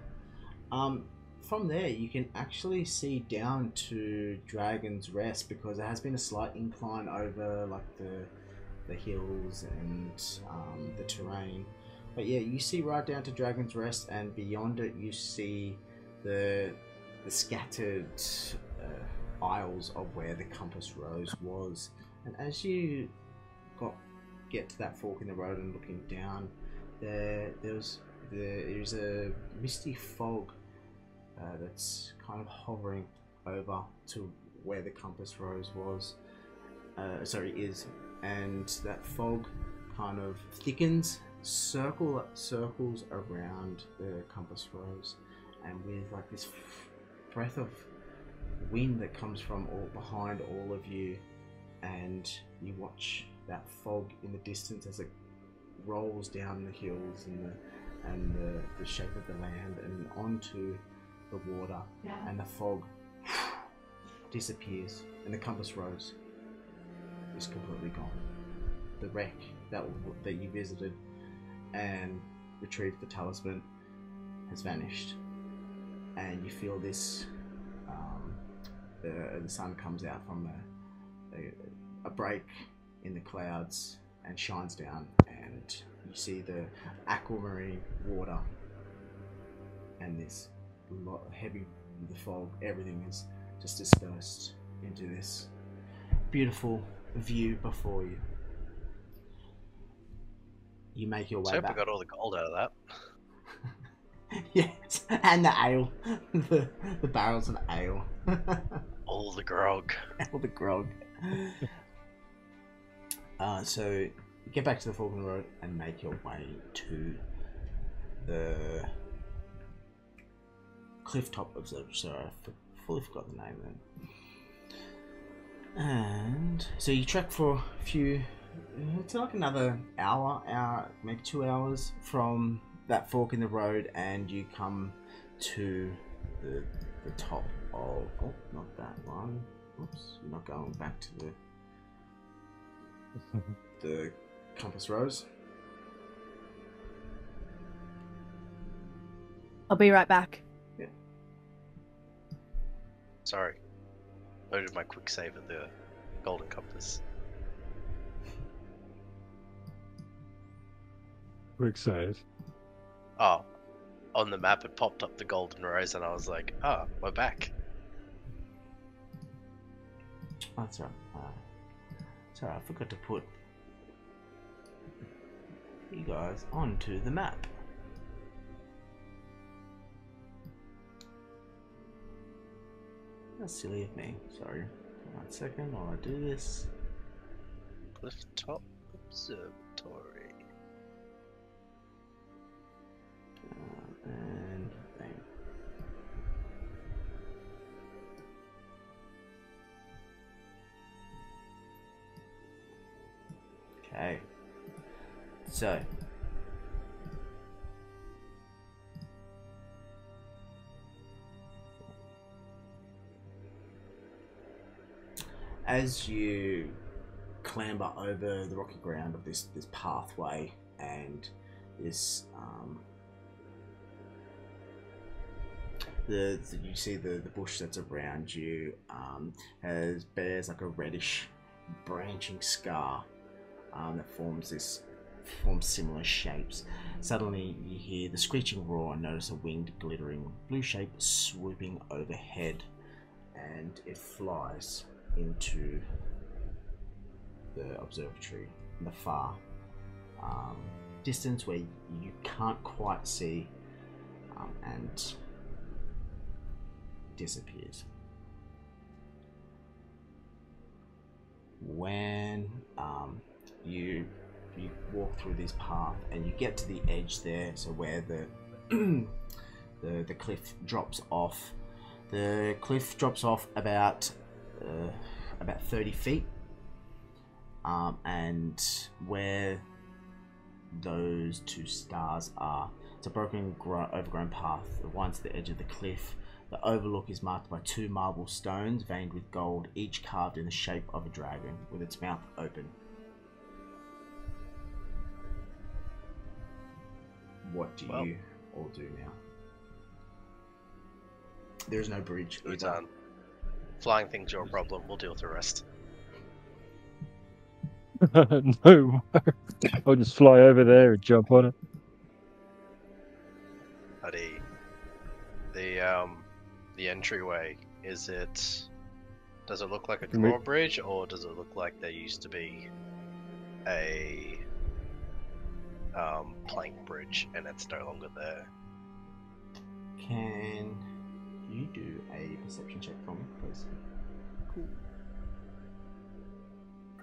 From there, you can actually see down to Dragon's Rest, because there has been a slight incline over like the hills and the terrain. But yeah, you see right down to Dragon's Rest, and beyond it, you see the scattered aisles of where the compass rose was. And as you get to that fork in the road and looking down, there's a misty fog that's kind of hovering over to where the compass rose is, and that fog kind of thickens, circles around the compass rose, and with like this breath of wind that comes from behind all of you, and you watch that fog in the distance as it rolls down the hills and the shape of the land and onto the water, and the fog disappears, and the compass rose is completely gone. The wreck that you visited and retrieved the talisman has vanished, and you feel this. The sun comes out from a break in the clouds and shines down, and you see the aquamarine water and this heavy the fog. Everything is just dispersed into this beautiful view before you. You make your way So I back. got all the gold out of that. Yes, and the ale, the barrels of ale. All the grog. All the grog. So you get back to the fork in the road and make your way to the Clifftop Observatory. Sorry, I fully forgot the name then. And so you trek for a few. It's like another hour, maybe 2 hours from that fork in the road, and you come to the top of. Oh, not that one. Oops, you're not going back to the compass rose. I'll be right back. Yeah. Sorry. Loaded my quick save at the golden compass. Quick save. Oh, on the map it popped up the golden rose, and I was like, "Oh, we're back." That's right. Sorry, I forgot to put you guys onto the map. That's silly of me. Sorry. 1 second while I do this. Clifftop Observatory. And bang. Okay. So. As you clamber over the rocky ground of this pathway, and this you see the bush that's around you bears like a reddish branching scar that forms similar shapes. Suddenly you hear the screeching roar and notice a winged glittering blue shape swooping overhead, and it flies into the observatory in the far distance where you can't quite see, and disappears. When you walk through this path and you get to the edge there, so where the cliff drops off. The cliff drops off about 30 feet, and where those two stars are, it's a broken, overgrown path that winds to the edge of the cliff. The overlook is marked by 2 marble stones veined with gold, each carved in the shape of a dragon with its mouth open. What do you all do now? There's no bridge. We're done. Flying things are a problem. We'll deal with the rest. No, I'll just fly over there and jump on it. Buddy, the entryway, is it Does it look like a Can we- drawbridge, or does it look like there used to be a plank bridge and it's no longer there? Can you do a perception check for me, please?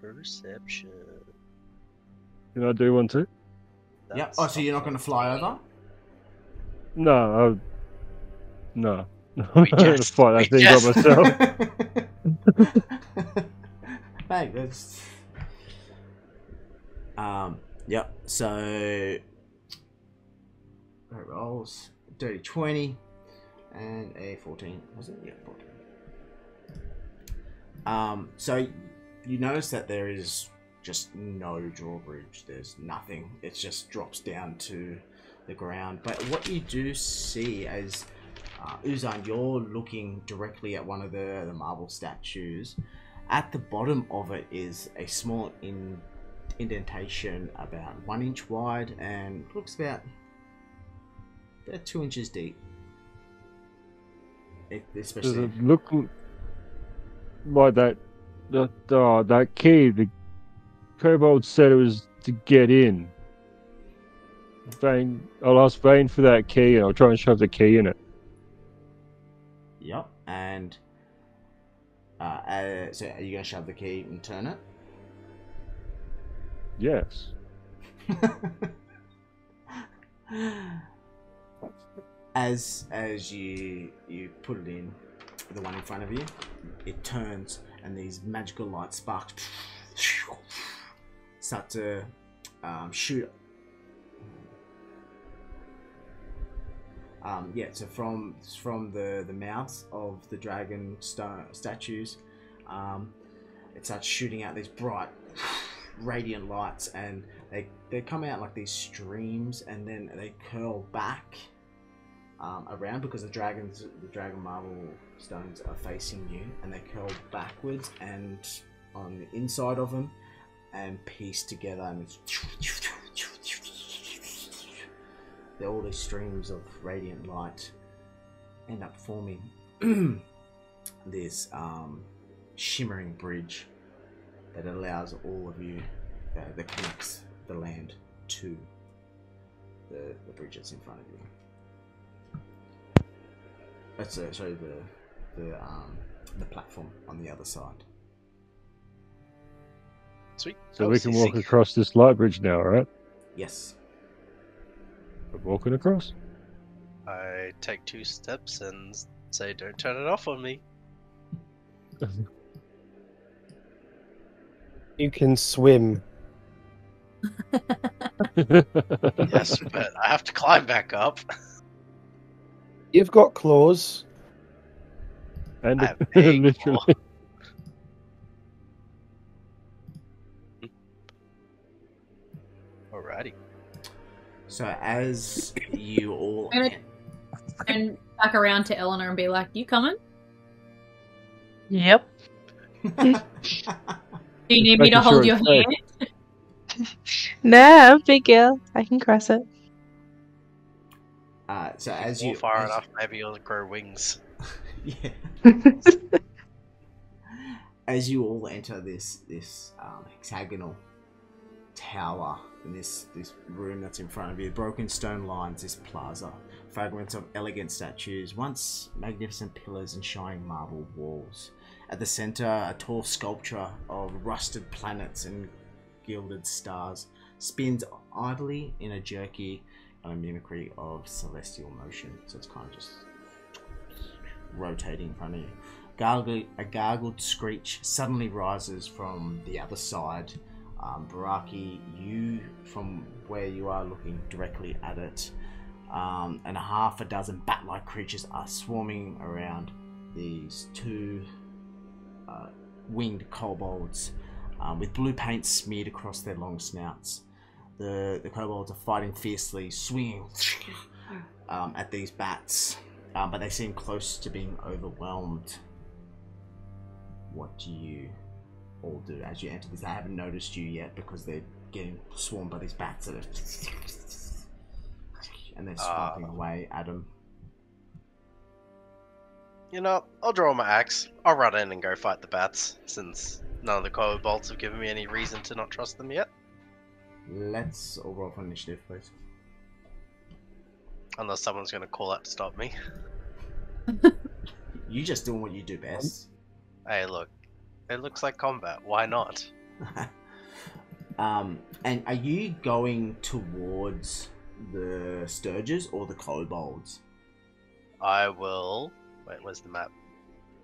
Perception. Can I do one too? Yeah. That's Oh, so you're not going to fly over? No, no. I'm We going to just- fight we that thing just- by myself. Hey, that's. Yep. So. It rolls dirty 20 and a 14. Was it? Yeah, 14. So you notice that there is just no drawbridge. There's nothing. It just drops down to the ground. But what you do see as Uzan, you're looking directly at one of the marble statues. At the bottom of it is a small indentation about 1 inch wide and looks about 2 inches deep. Does Especially. it look like that key? The kobold said it was to get in. Vayne, I'll ask Vayne for that key and I'll try and shove the key in it. Yep. And so are you going to shove the key and turn it? Yes. As you put it in, the one in front of you, it turns and these magical light sparks start to shoot. Yeah, so from the mouths of the dragon statues, it starts shooting out these bright, radiant lights, and they come out like these streams, and then they curl back around because the dragon marble stones are facing you, and they curl backwards and on the inside of them, and piece together, and it's all these streams of radiant light end up forming this shimmering bridge that allows all of you that connects the land to the bridge that's in front of you. That's sorry, the platform on the other side. Sweet. So Oh, we can CC. walk across this light bridge now, right? Yes. We're walking across. I take 2 steps and say, "Don't turn it off on me." You can swim. Yes, but I have to climb back up. You've got claws. And I have big literally. Alrighty. So as you all I'm gonna turn back around to Eleanor and be like, "You coming? Yep. Do you need me Making to hold sure your it's hand?" Nah, I'm a big girl. I can cross it. so as Fall you far enough, maybe you'll grow wings. yeah, as you all enter this hexagonal tower in this room that's in front of you, broken stone lines this plaza, fragments of elegant statues, once magnificent pillars and shining marble walls. At the center, a tall sculpture of rusted planets and gilded stars spins idly in a jerky mimicry of celestial motion. So it's kind of just rotating in front of you. A gargled screech suddenly rises from the other side. Barraki, you, from where you are looking directly at it, and half a dozen bat-like creatures are swarming around these 2 winged kobolds with blue paint smeared across their long snouts. The kobolds are fighting fiercely, swinging at these bats, but they seem close to being overwhelmed. What do you all do as you enter this? They haven't noticed you yet because they're getting swarmed by these bats that are and they're swiping away at them. You know, I'll draw my axe. I'll run in and go fight the bats, since none of the kobolds have given me any reason to not trust them yet. Let's all roll for initiative, please. Unless someone's going to call out to stop me. You just doing what you do best. Hey, look. It looks like combat. Why not? And are you going towards the Stirges or the kobolds? I will... Wait, where's the map?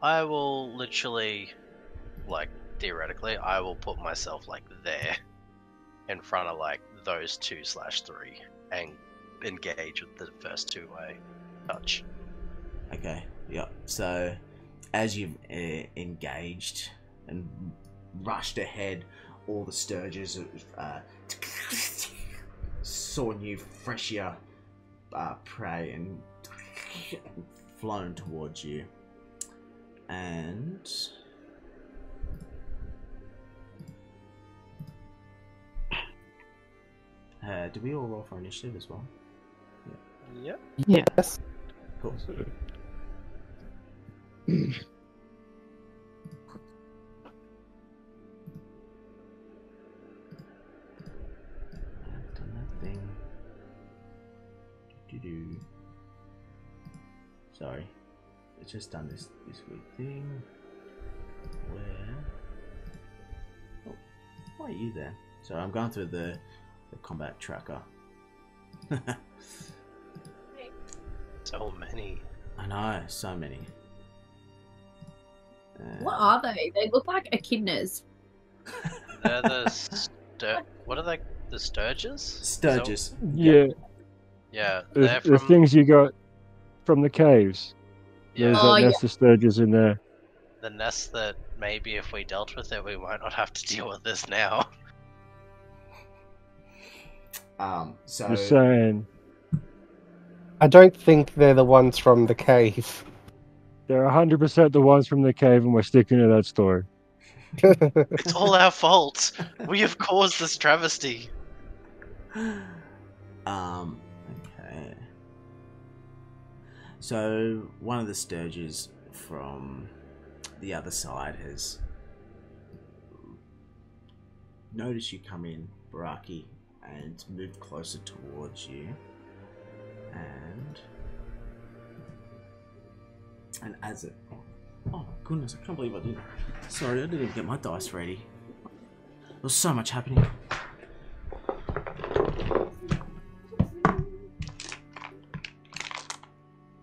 I will literally, like, theoretically, I will put myself, like, there. In front of, like, those 2/3. And engage with the first two-way touch. Okay, yeah. So, as you've engaged and rushed ahead, all the Stirges saw new, fresher prey and flown towards you. And do we all roll for initiative as well? Yep. Yes. Cool. I've done that thing. Sorry. It's just done this weird thing. Where? Oh, why are you there? So I'm going through the combat tracker. So many. I know, so many. What are they? They look like echidnas. They're the what are they? The Stirges? Stirges. Yeah, Yeah, they're the from... things you got from the caves. Yeah, There's Oh, that nest of Stirges in there. the nest that maybe if we dealt with it, we might not have to deal with this now. So Just saying. I don't think they're the ones from the cave. They're 100% the ones from the cave, and we're sticking to that story. It's all our fault. We have caused this travesty. Okay. So one of the Stirges from the other side has noticed you come in, Barraki, and moved closer towards you. And as it... Oh my goodness, I can't believe I didn't... Sorry, I didn't even get my dice ready. There was so much happening.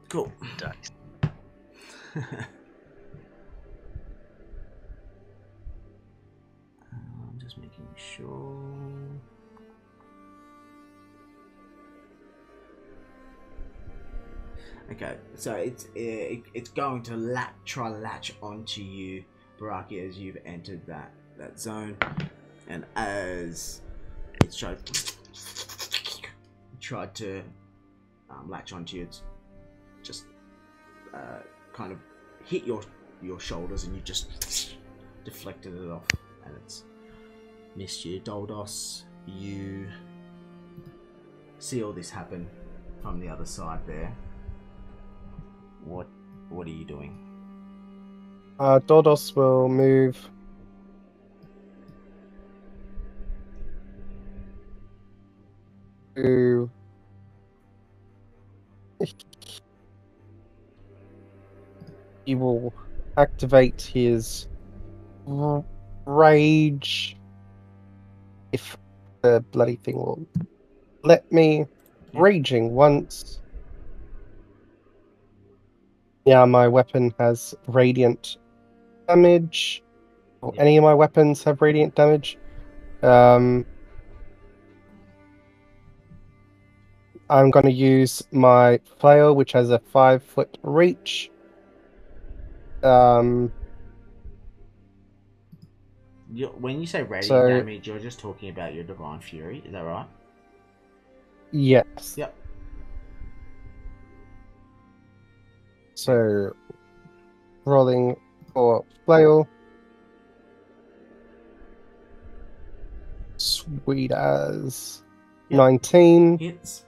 Cool. Dice. I'm just making sure... Okay, so it's going to try to latch onto you, Barraki, as you've entered that zone, and as it's tried to latch onto you, it's just kind of hit your shoulders, and you just deflected it off, and it's missed you. Doldos, you see all this happen from the other side there. What are you doing? Doldos will move to... He will activate his rage, if the bloody thing will let me. Raging once. Yeah, my weapon has radiant damage. Or any of my weapons have radiant damage. I'm going to use my flail, which has a 5-foot reach. When you say radiant damage, you're just talking about your Divine Fury, is that right? Yes. Yep. So, rolling for flail. Sweet as 19. Hits.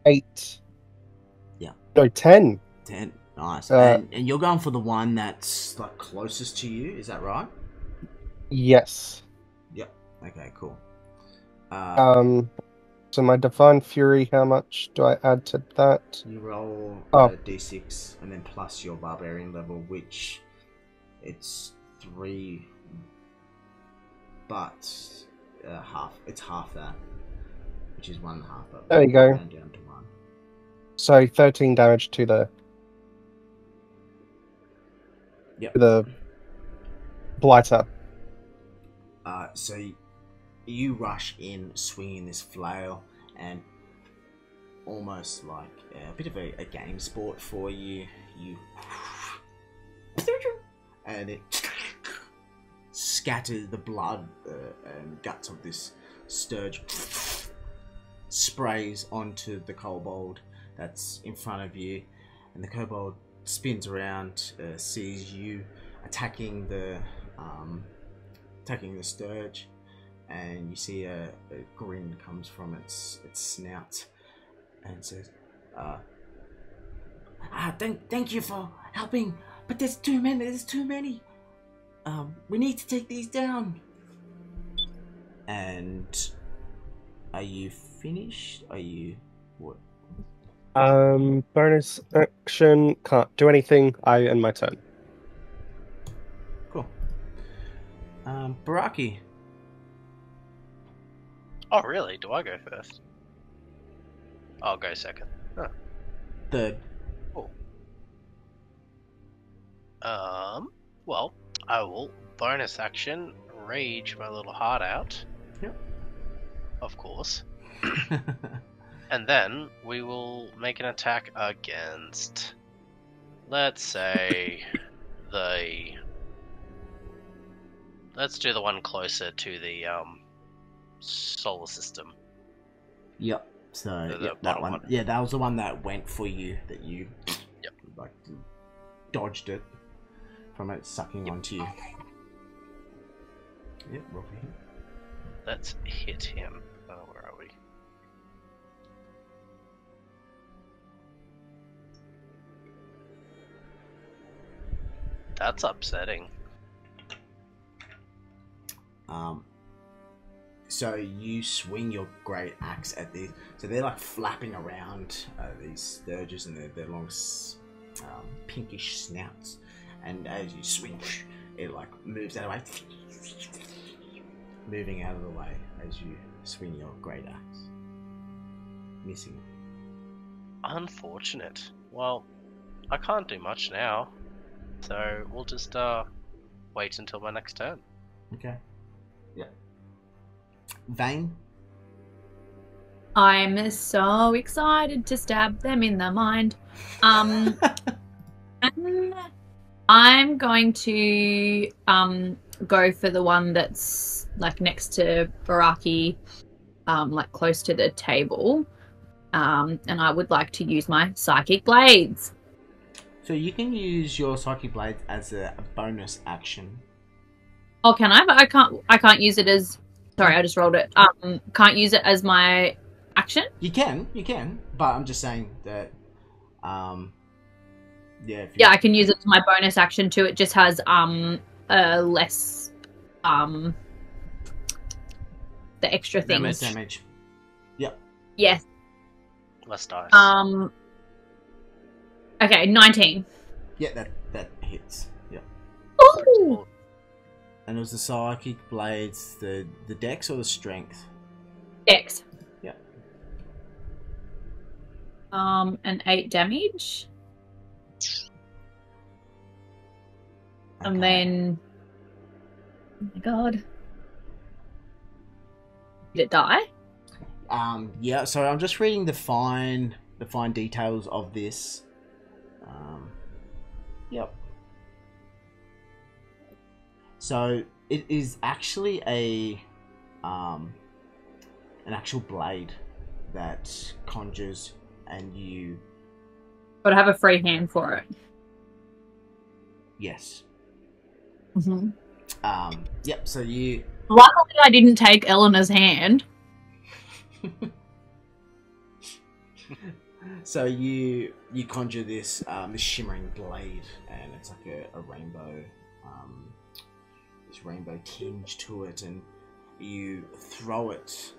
8. Yeah. No, 10. 10. Nice. Uh, and you're going for the one that's like closest to you, is that right? Yes. Yep. Okay, cool. So my Divine Fury, how much do I add to that? You roll Oh. a d6 and then plus your barbarian level, which it's 3, but it's half that, which is 1.5. But There you go. Down to 1. So 13 damage to the Yep. blighter. So you rush in, swinging this flail, and almost like a bit of a game sport for you. And it scatters the blood and guts of this Stirge, sprays onto the kobold that's in front of you, and the kobold spins around, sees you attacking the Stirge, and you see a grin comes from its snout, and says, "Thank you for helping, but there's too many. We need to take these down." And are you finished? Are you what? Bonus action, can't do anything. I end my turn. Cool. Barraki. Oh, really? Do I go first? I'll go second. Huh. Third. Well, I will bonus action rage my little heart out. Yep. Of course. And then we will make an attack against, let's say, let's do the one closer to the solar system. Yep. So The that bottom one. one. Yeah, that was the one that went for you. That you, Yep. like, dodged it from it sucking onto you. Yep. Roll for him. Let's hit him. Oh, where are we? That's upsetting. So you swing your great axe at these. So they're like flapping around these Stirges and their long pinkish snouts. And as you swing, it like moves out of the way, moving out of the way as you swing your great axe, missing. Unfortunate. Well, I can't do much now, so we'll just wait until my next turn. Okay. Yeah. Vayne. I'm so excited to stab them in the mind. I'm going to go for the one that's like next to Barraki, like close to the table. And I would like to use my psychic blades. So you can use your psychic blades as a bonus action. Oh, can I? But I can't use it as. Sorry, I just rolled it. Can't use it as my action. You can, but I'm just saying that. Yeah. If you... Yeah, I can use it as my bonus action too. It just has less the extra things. Damage. Yep. Yes. Less dice. Okay, 19. Yeah, that hits. Yep. Ooh! And it was the psychic blades, the dex or the strength? Dex. Yeah. And 8 damage. Okay. And then, oh my god, did it die? Yeah. So I'm just reading the fine details of this. Yep. So it is actually an actual blade that conjures, and you. But I have a free hand for it. Yes. Mm-hmm. Yep. So you. Luckily, I didn't take Eleanor's hand. So you conjure this this shimmering blade, and it's like a rainbow, this rainbow tinge to it, and you throw it.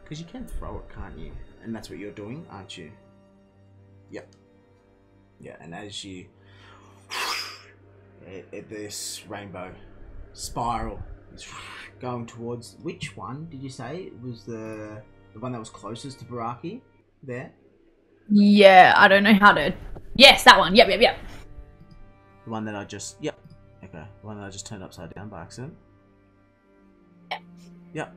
Because you can throw it, can't you? And that's what you're doing, aren't you? Yep. Yeah, and as you... this rainbow spiral is going towards... Which one did you say? It was the one that was closest to Barraki? There? Yeah, I don't know how to... Yes, that one. Yep. The one that I just... Yep. Okay. The one that I just turned upside down by accident? Yep.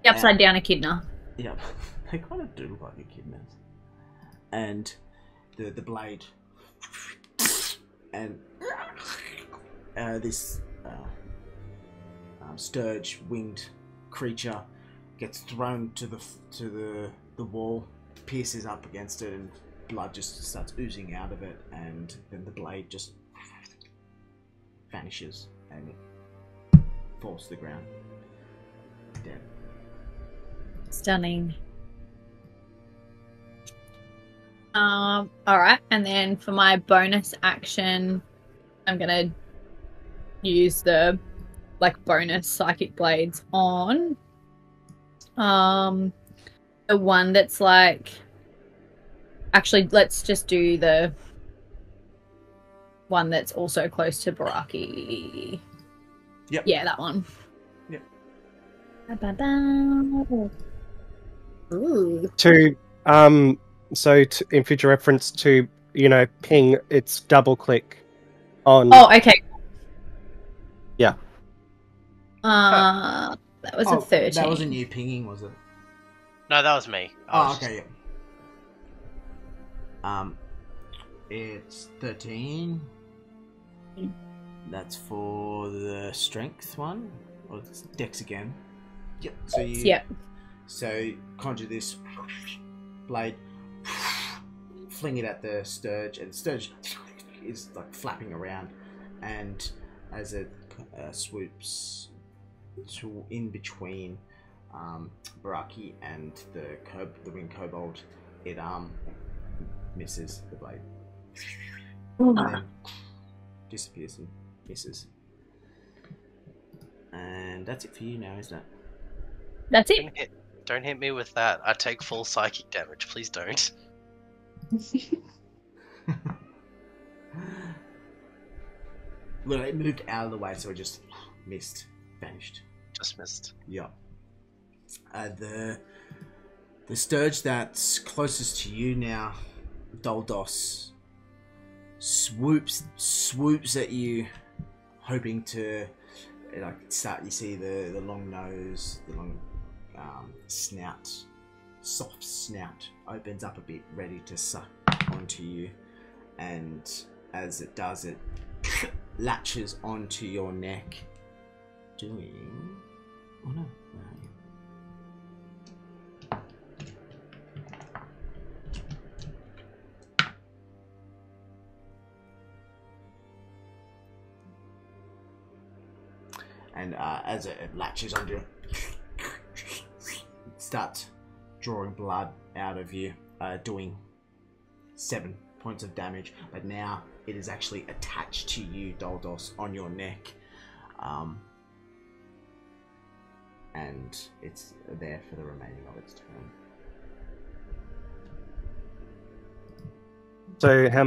The upside down echidna. Yep. They kind of do look like echidnas. And the blade... And this Stirge winged creature gets thrown to the wall, pierces up against it, and blood just starts oozing out of it, and then the blade just vanishes and it falls to the ground, dead. Stunning. Alright, and then for my bonus action, I'm gonna use the bonus psychic blades on the one that's actually, let's just do the one that's also close to Barraki. Yep. Yeah, that one. Yep. Ooh. In future reference to, ping, it's double click on... Oh, okay. Yeah. That was a 13. That wasn't you pinging, was it? No, that was me. Okay, yeah. It's 13. That's for the strength one, or it's dex again. Yep. So conjure this blade, fling it at the Stirge, and the Stirge is flapping around, and as it swoops in between Barraki and the winged kobold, it misses the blade, and then disappears and misses. And that's it for you now, isn't it? That's it. Don't hit me with that. I take full psychic damage. Please don't. Well, it moved out of the way, so it just missed, vanished. Just missed. Yeah. The Stirge that's closest to you now, Doldos, swoops at you, hoping to start. You see the long nose, the long snout, soft snout opens up a bit, ready to suck onto you, and as it does, it latches onto your neck, doing... Oh no, where are you? And as it latches onto you, it starts drawing blood out of you, doing 7 points of damage, but now it is actually attached to you, Doldos, on your neck, and it's there for the remaining of its turn. So how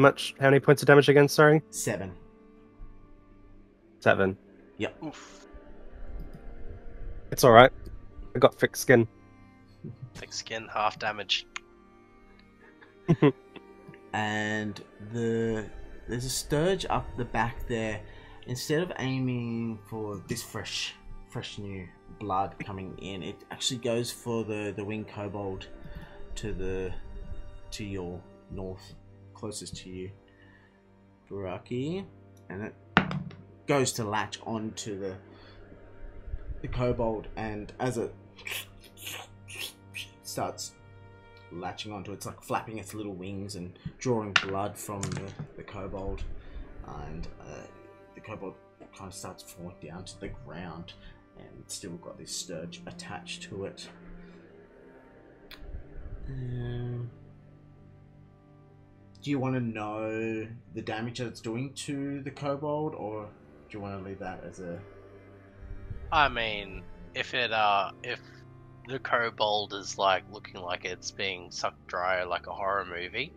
many points of damage again, sorry? 7. 7. Yep. Oof. It's alright. I got thick skin. Thick skin, half damage. And there's a Stirge up the back there. Instead of aiming for this fresh new blood coming in, it actually goes for the winged kobold to your north, closest to you, Barraki, and it goes to latch onto the kobold, and as it starts latching onto it, it's flapping its little wings and drawing blood from the kobold, and the kobold kind of starts falling down to the ground, and it's still got this Stirge attached to it. Do you want to know the damage that it's doing to the kobold, or do you want to leave that as a... I mean, if the kobold is like looking like it's being sucked dry like a horror movie.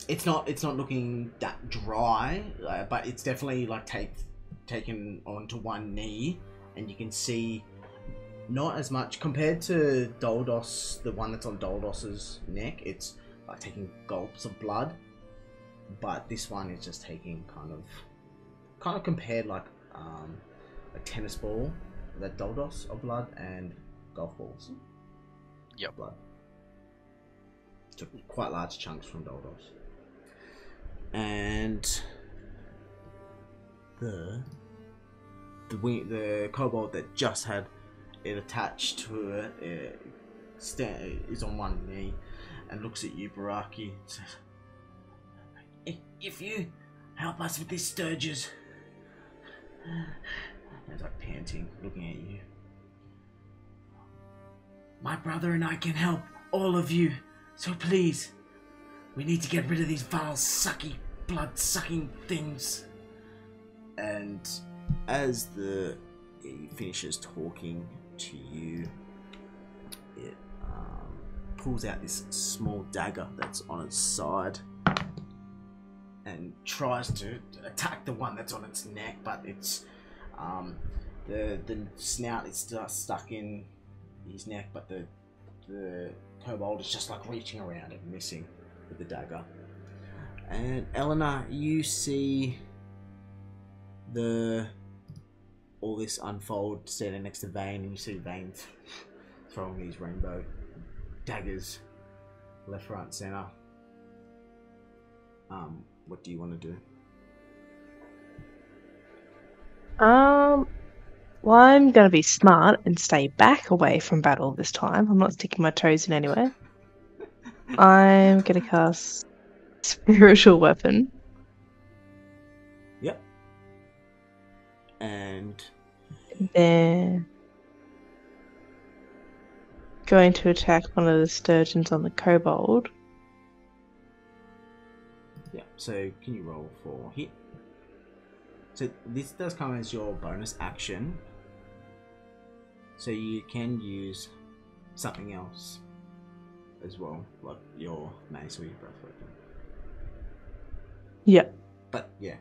It's not looking that dry, but it's definitely like taken onto one knee, and you can see not as much compared to Doldos, the one that's on Doldos's neck. It's like taking gulps of blood, but this one is just taking kind of compared like a tennis ball, that Doldos of blood, and golf balls. Yep. Blood. So quite large chunks from Doldos. And the kobold that just had it attached to it, is on one knee and looks at you, Barraki, and says, "If you help us with this Stirges," he's like panting, looking at you, "my brother and I can help all of you, so please, we need to get rid of these vile, sucky, blood-sucking things." And as he finishes talking to you, it pulls out this small dagger that's on its side and tries to attack the one that's on its neck, but it's the snout is still stuck in his neck, but the kobold is just like reaching around and missing with the dagger. And Eleanor, you see all this unfold standing next to Vayne, and you see Vayne throwing these rainbow daggers left, right, and center. What do you want to do? Well, I'm gonna be smart and stay back away from battle this time. I'm not sticking my toes in anywhere. I'm gonna cast Spiritual Weapon. Yep. And Then going to attack one of the sturgeons on the kobold. yeah, so can you roll for hit? So this does come as your bonus action, so you can use something else as well, like your mace or your breath weapon. Yeah. But yeah,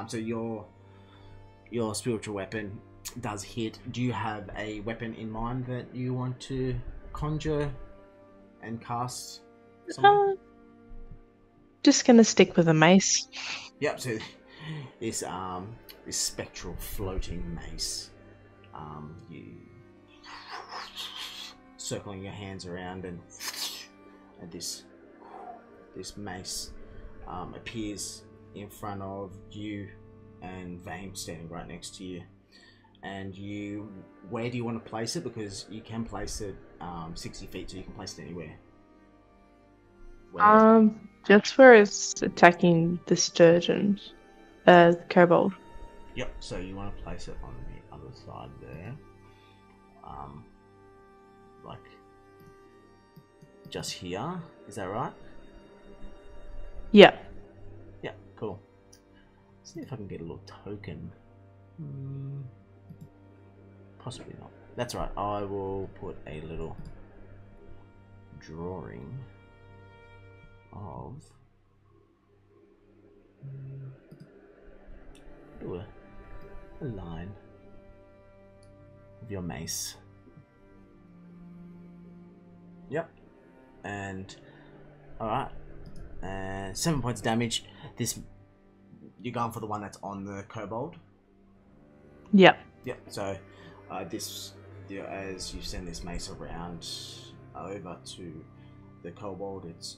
so your spiritual weapon does hit. Do you have a weapon in mind that you want to conjure and cast? Just gonna stick with a mace. Yep. So this spectral floating mace, you circling your hands around, and this mace appears in front of you and Vayne standing right next to you. And where do you want to place it? Because you can place it 60 feet, so you can place it anywhere. Just where it's attacking the sturgeons, the kobold. Yep. So you want to place it on the other side there, like just here. Is that right? Yeah. Yeah. Cool. See if I can get a little token. Possibly not. That's right. I will put a little drawing of do a line of your mace. Yep. And alright. 7 points of damage. You're going for the one that's on the kobold? Yep. Yep. So as you send this mace around over to the kobold, it's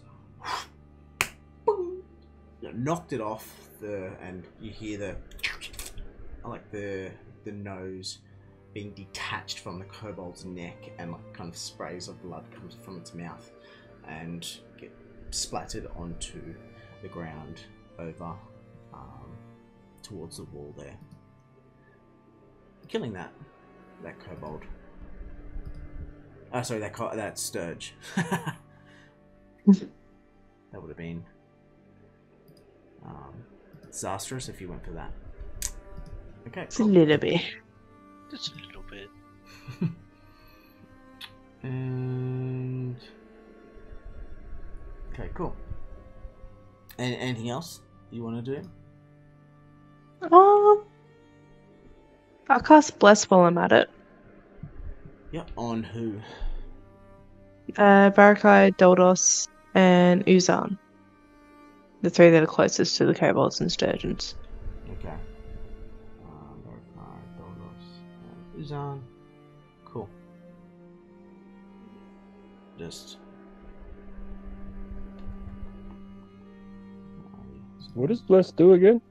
knocked it off and you hear the nose being detached from the kobold's neck, and like kind of sprays of blood comes from its mouth and get splattered onto the ground over towards the wall there, killing that kobold. Sorry, that Stirge. That would have been disastrous if you went for that. Okay, It's a little bit. Just a little bit. And okay, cool. And anything else you want to do? I'll cast Bless while I'm at it. Yep. On who? Barraki, Doldos, and Uzan. The three that are closest to the Kobolds and Stirges. Okay. Barraki, Doldos, and Uzan. Cool. Just. What does Bless do again?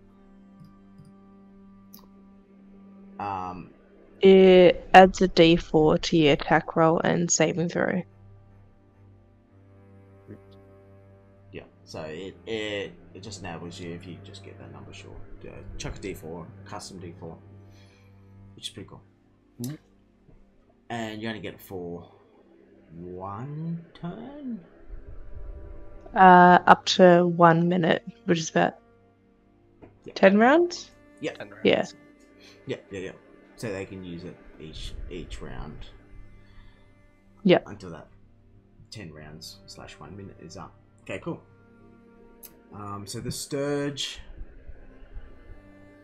It adds a d4 to your attack roll and saving throw. Yeah. So it just enables you if you just get that number short. Chuck a d4, custom d4, which is pretty cool. Mm. And you only get it for one turn. Up to 1 minute, which is about 10 rounds. Yeah. 10 rounds. Yeah. Yeah. So they can use it each round. Yeah. Until that 10 rounds / 1 minute is up. Okay, cool. So the Stirge,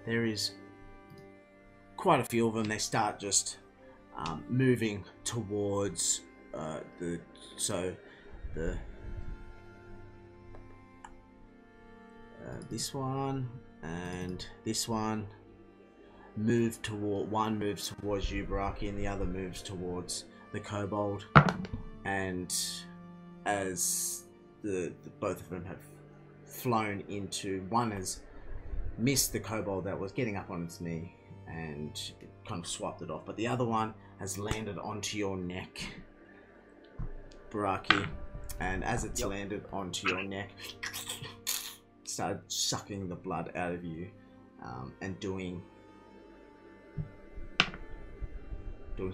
there is quite a few of them. They start just moving towards this one and this one one moves towards you, Barraki, and the other moves towards the Kobold. And as the both of them have flown into, one has missed the Kobold that was getting up on its knee and it kind of swapped it off, but the other one has landed onto your neck, Barraki, and as it's landed onto your neck, started sucking the blood out of you, and doing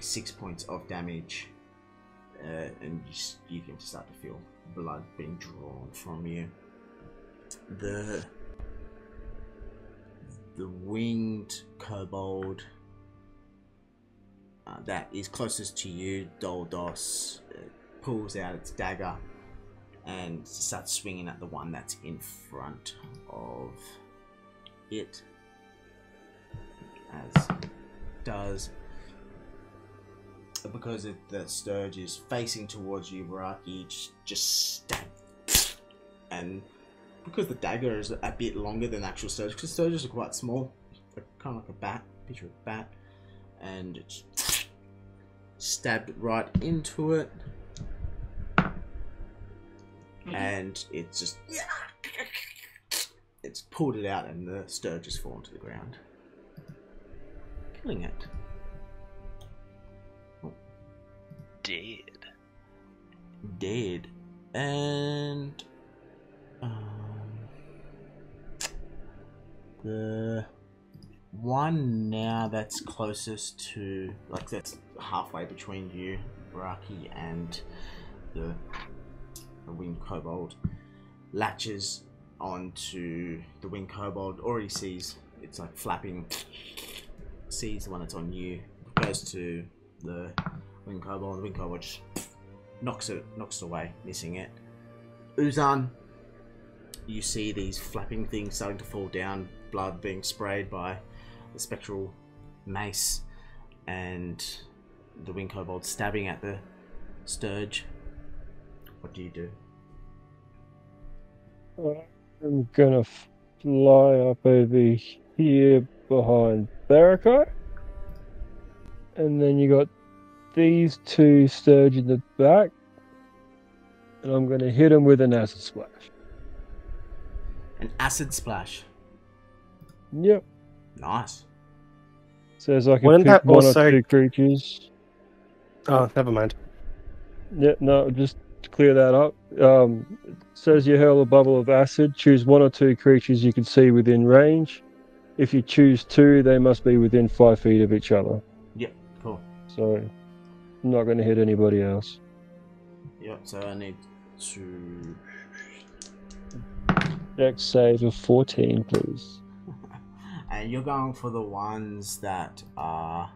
6 points of damage, and you can start to feel blood being drawn from you. The winged kobold that is closest to you, Doldos, pulls out its dagger and starts swinging at the one that's in front of it, as it does. Because the Stirge is facing towards you, Barraki, just stab. And because the dagger is a bit longer than the actual Stirge, because Stirges are quite small, kind of like a bat, picture of a bat, and it's stabbed right into it, and it's pulled it out, and the Stirge has fallen to the ground, killing it. Dead. And the one now that's closest to, like, that's halfway between you, Barraki, and the winged kobold, latches onto the winged kobold, already sees it's like flapping, sees the one that's on you, goes to the winged kobold, and the winged kobold just knocks it away, missing it. Uzan, you see these flapping things starting to fall down, blood being sprayed by the spectral mace, and the winged kobold stabbing at the Stirge. What do you do? I'm gonna fly up over here behind Barraki, and then you got these two Stirge in the back, and I'm gonna hit them with an acid splash. An acid splash. Yep. Nice. Says I can Wouldn't pick that one also- or two creatures. Oh, never mind. Yeah, no, just to clear that up. It says you hurl a bubble of acid. Choose one or two creatures you can see within range. If you choose two, they must be within 5 feet of each other. Yep, cool. So, I'm not going to hit anybody else. Yep, so I need to... Dex save of 14, please. And you're going for the ones that are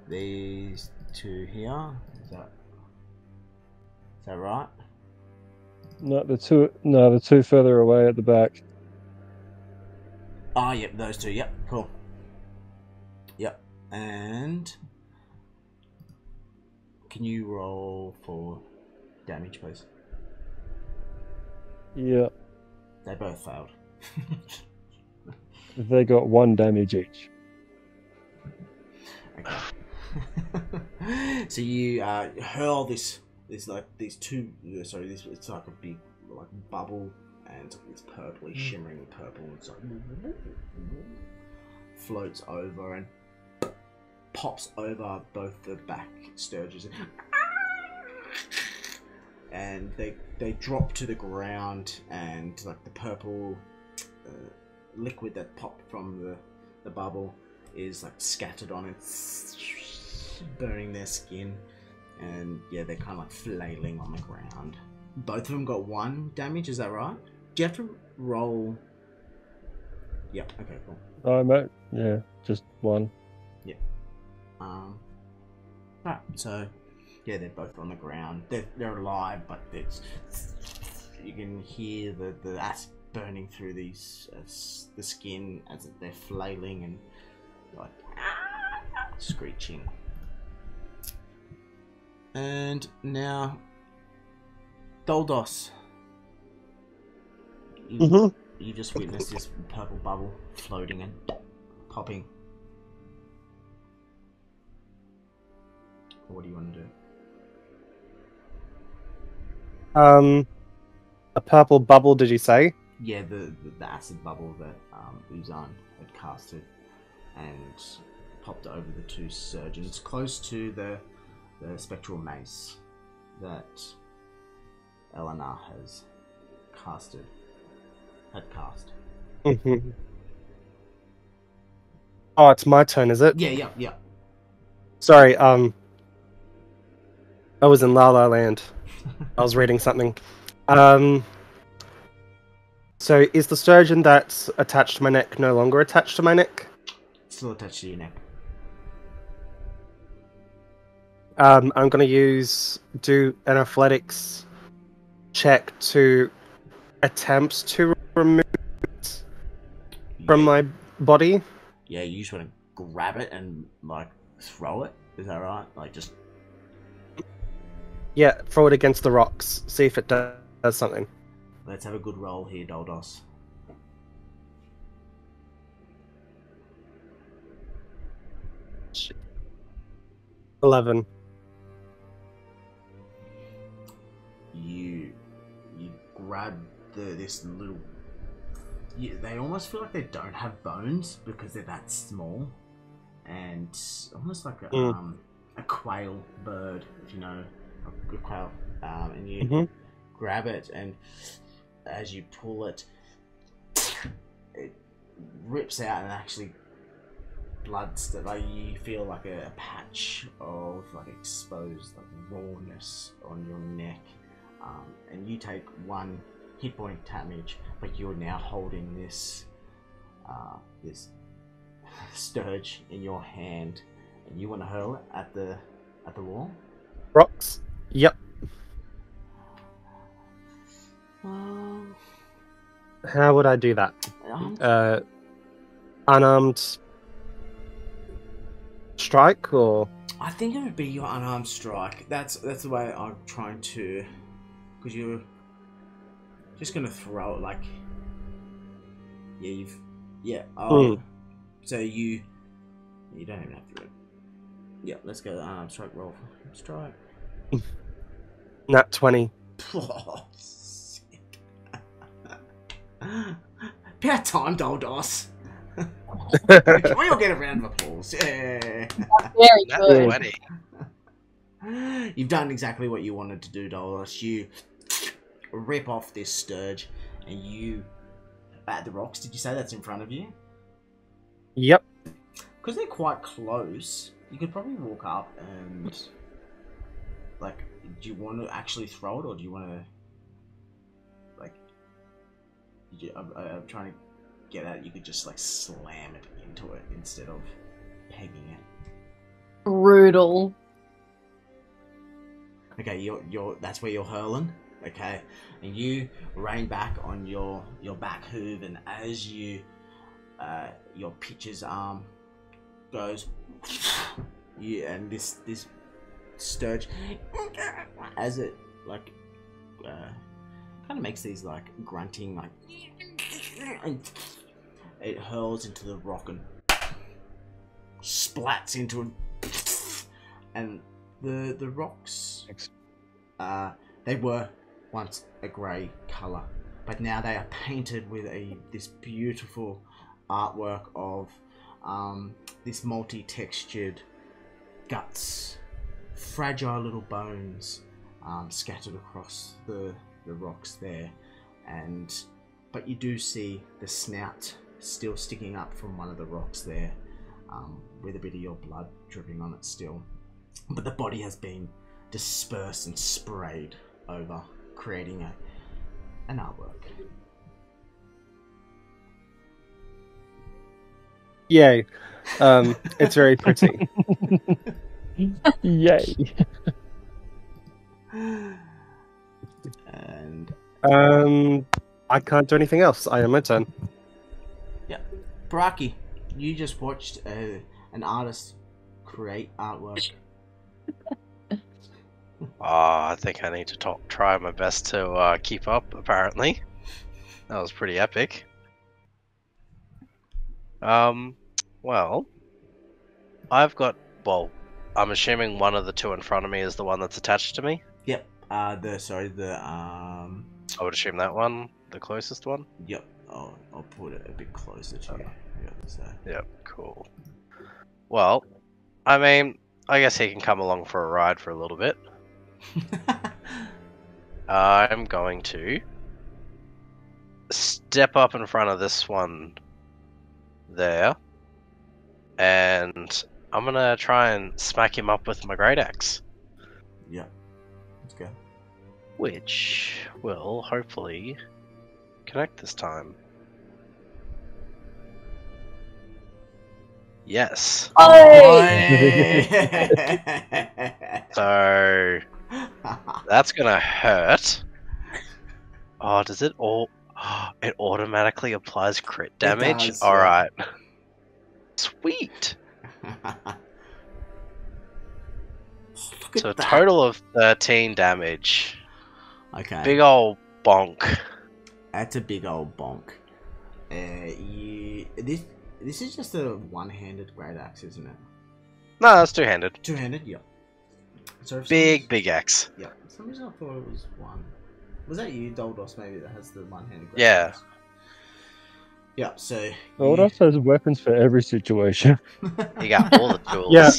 these two here. Is that right? No, the two further away at the back. Ah, yep, those two. Yep, cool. Yep, and can you roll for damage, please? Yeah, They both failed. they got 1 damage each. Okay. So you hurl this like these two. Sorry, this it's like a big like bubble, and it's purpley, shimmering purple. It's like floats over and pops over both the back Stirges, and they drop to the ground, and like the purple liquid that popped from the bubble is like scattered on it, burning their skin, and yeah, they're kind of like flailing on the ground. Both of them got 1 damage, is that right? Do you have to roll? Yep, okay, cool. Yeah, just 1. Right, so yeah, they're both on the ground. They're alive, but you can hear the acid burning through these the skin as they're flailing and like screeching. And now, Doldos, you just witnessed this purple bubble floating and popping. What do you want to do? A purple bubble, did you say? Yeah, the acid bubble that Uzan had casted and popped over the two surgeons close to the spectral mace that Eleanor had cast. Oh, it's my turn, is it? Yeah. Sorry, I was in La La Land. I was reading something. So is the sturgeon that's attached to my neck no longer attached to my neck? Still attached to your neck. I'm going to do an athletics check to attempt to remove it from my body. Yeah, you just want to grab it and like throw it. Is that right? Like just. Yeah, throw it against the rocks. See if it does something. Let's have a good roll here, Doldos. Shit. 11. You grab this little. They almost feel like they don't have bones because they're that small, and almost like a quail bird, if you know a quail. And you grab it, and as you pull it, it rips out and actually like you feel like a patch of like exposed like rawness on your neck, and you take 1 hit point damage, but you're now holding this this Stirge in your hand, and you want to hurl it at the wall. Rocks. Yep. How would I do that? Unarmed strike, or? I think it would be your unarmed strike. That's the way I'm trying to, because you're just gonna throw it like, so you don't even have to. Yeah, let's go unarmed strike roll. Strike. Nat 20. Oh, sick. About time, Doldos. Can we all get a round of applause? Yeah. Very good. 20. You've done exactly what you wanted to do, Doldos. You rip off this Stirge, and you at the rocks. Did you say that's in front of you? Yep. Because they're quite close, you could probably walk up and like do you want to actually throw it, or do you want to like? I'm trying to get at. You could just like slam it into it instead of pegging it. Brutal. Okay, you're that's where you're hurling. Okay, and you rein back on your back hoof, and as you your pitcher's arm goes, and this Stirge, as it like kind of makes these like grunting like, and it hurls into the rock and splats into it, and the rocks they were once a grey colour, but now they are painted with this beautiful artwork of this multi-textured guts, fragile little bones scattered across the rocks there, but you do see the snout still sticking up from one of the rocks there, with a bit of your blood dripping on it still, but the body has been dispersed and sprayed over, creating an artwork. Yay. It's very pretty. Yay. And I can't do anything else. I am my turn. yeah, Barraki, you just watched an artist create artwork. I think I need to try my best to keep up, apparently. That was pretty epic. Well, I'm assuming one of the two in front of me is the one that's attached to me. Yep. I would assume that one, the closest one. Yep. I'll put it a bit closer to you. Yep, cool. Well, I mean, I guess he can come along for a ride for a little bit. I'm going to step up in front of this one there, and I'm gonna try and smack him up with my great axe. Yep. Let's go. Which will hopefully connect this time. Yes. So that's gonna hurt. Oh, does it all? It automatically applies crit damage. does, All yeah. right. Sweet. Look So a at that. total of 13 damage. Okay. Big ol' bonk. That's a big old bonk. This is just a one-handed great axe, isn't it? No, that's two-handed. Two-handed, yep. So for Big axe. Yep. For some reason I thought it was one. Was that you, Doldos, maybe, that has the one-handed great Yeah. axe? Yep, so... Doldos has weapons for every situation. You got all the tools. Yeah.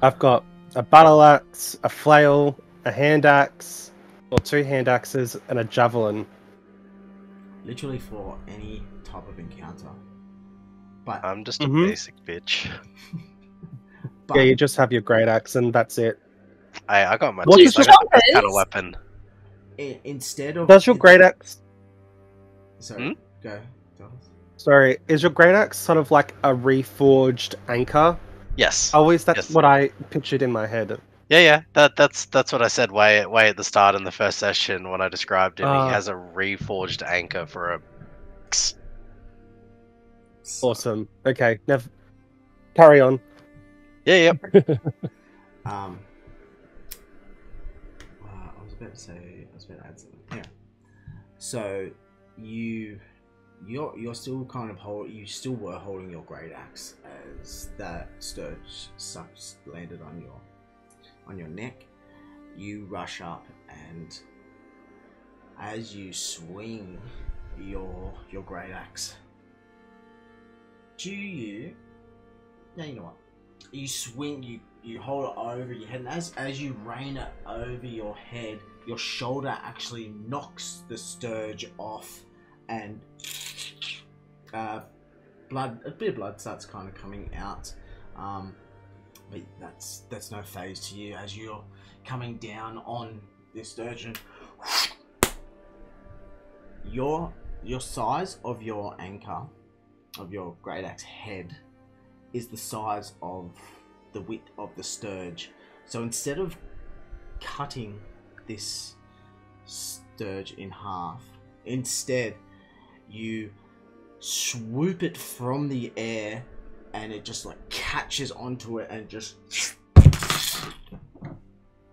I've got a battle axe, a flail, a hand axe, or two hand axes, and a javelin. Literally for any type of encounter. But... I'm just a Mhm. basic bitch. but Yeah, you just have your great axe, and that's it. I got my What teeth. is I your got this kind of weapons? weapon. instead of... Does your great axe? Sorry, go, Doldos. Sorry, is your great axe sort of like a reforged anchor? Yes. Always, that's Yes. what I pictured in my head. Yeah. That's what I said way at the start in the first session when I described him. He Ah. has a reforged anchor for a. Awesome. Okay, carry on. Yeah. I was about to add something. Yeah. So you're still kind of you still were holding your great axe as that Stirge landed on your neck. You rush up, and as you swing your great axe, you know what? You swing, you hold it over your head, and as you rain it over your head, your shoulder actually knocks the Stirge off, and a bit of blood starts kind of coming out. but that's no phase to you as you're coming down on this sturgeon. Your size of your anchor, of your great axe head, is the size of the width of the Stirge. So instead of cutting this Stirge in half, instead you swoop it from the air and it just like catches onto it and just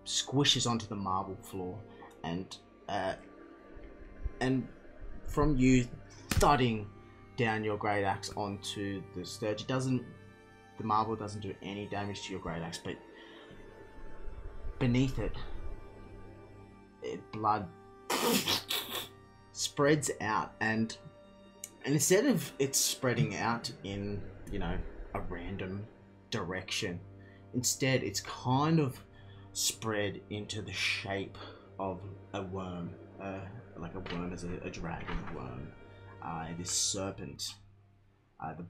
squishes onto the marble floor, and from you thudding down your great axe onto the Stirge, the marble doesn't do any damage to your great axe, but beneath it, blood spreads out, and instead of it spreading out in, you know, a random direction, instead it's kind of spread into the shape of a worm, like a worm as a dragon worm, this serpent. The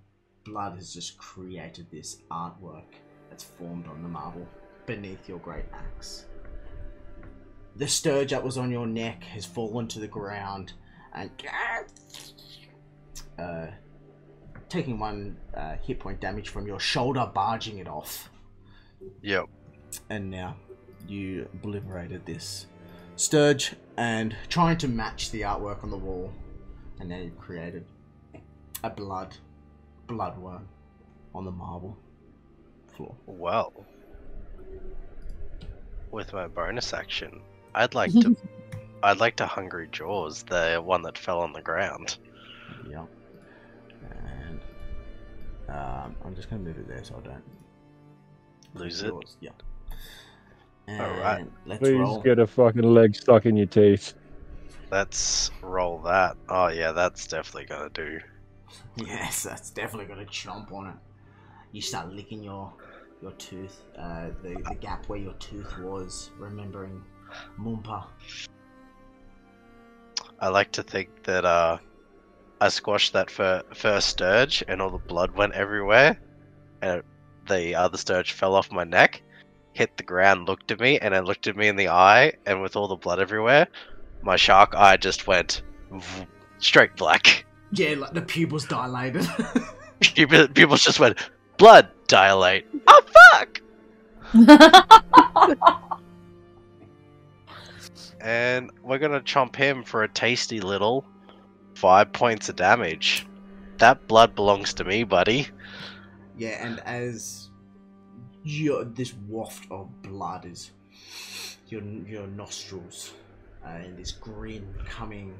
blood has just created this artwork that's formed on the marble beneath your great axe. The Stirge that was on your neck has fallen to the ground and taking 1 hit point damage from your shoulder, barging it off. Yep. And now you obliterated this Stirge and trying to match the artwork on the wall, and now you've created a bloodworm on the marble floor. Well, with my bonus action, I'd like to Hungry Jaws the one that fell on the ground. Yeah. And I'm just gonna move it there so I don't Lose it. Yeah. And Alright. let's Please roll. get a fucking leg stuck in your teeth. Let's roll that. Oh yeah, that's definitely gonna do. Yes, that's definitely gonna chomp on it. You start licking your tooth, the gap where your tooth was, remembering Moompa. I like to think that I squashed that first Stirge and all the blood went everywhere, and the other Stirge fell off my neck, hit the ground, looked at me, and then looked at me in the eye, and with all the blood everywhere, my shark eye just went straight black. Yeah, like the pupils dilated. People just went, blood dilate. Oh fuck! And we're gonna chomp him for a tasty little 5 points of damage. That blood belongs to me, buddy. Yeah, and as this waft of blood is your nostrils, and this grin coming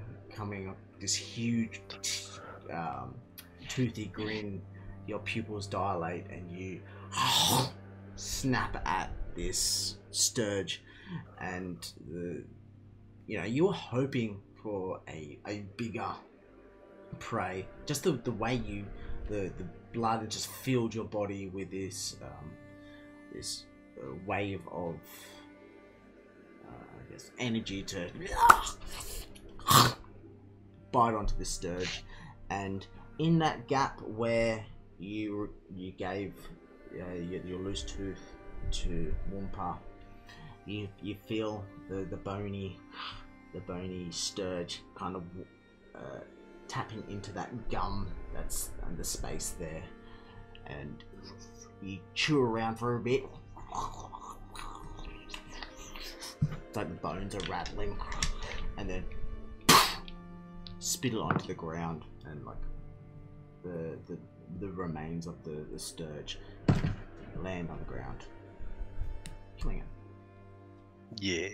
up, this huge toothy grin, your pupils dilate and you snap at this Stirge, and you were hoping for a bigger prey. Just the way the blood had just filled your body with this wave of I guess energy to bite onto the Stirge, and in that gap where you gave your loose tooth to Moompa, you feel the bony Stirge kind of tapping into that gum that's under space there, and you chew around for a bit. It's like the bones are rattling, and then spit it onto the ground, and like the remains of the Stirge land on the ground, killing it. Yeah.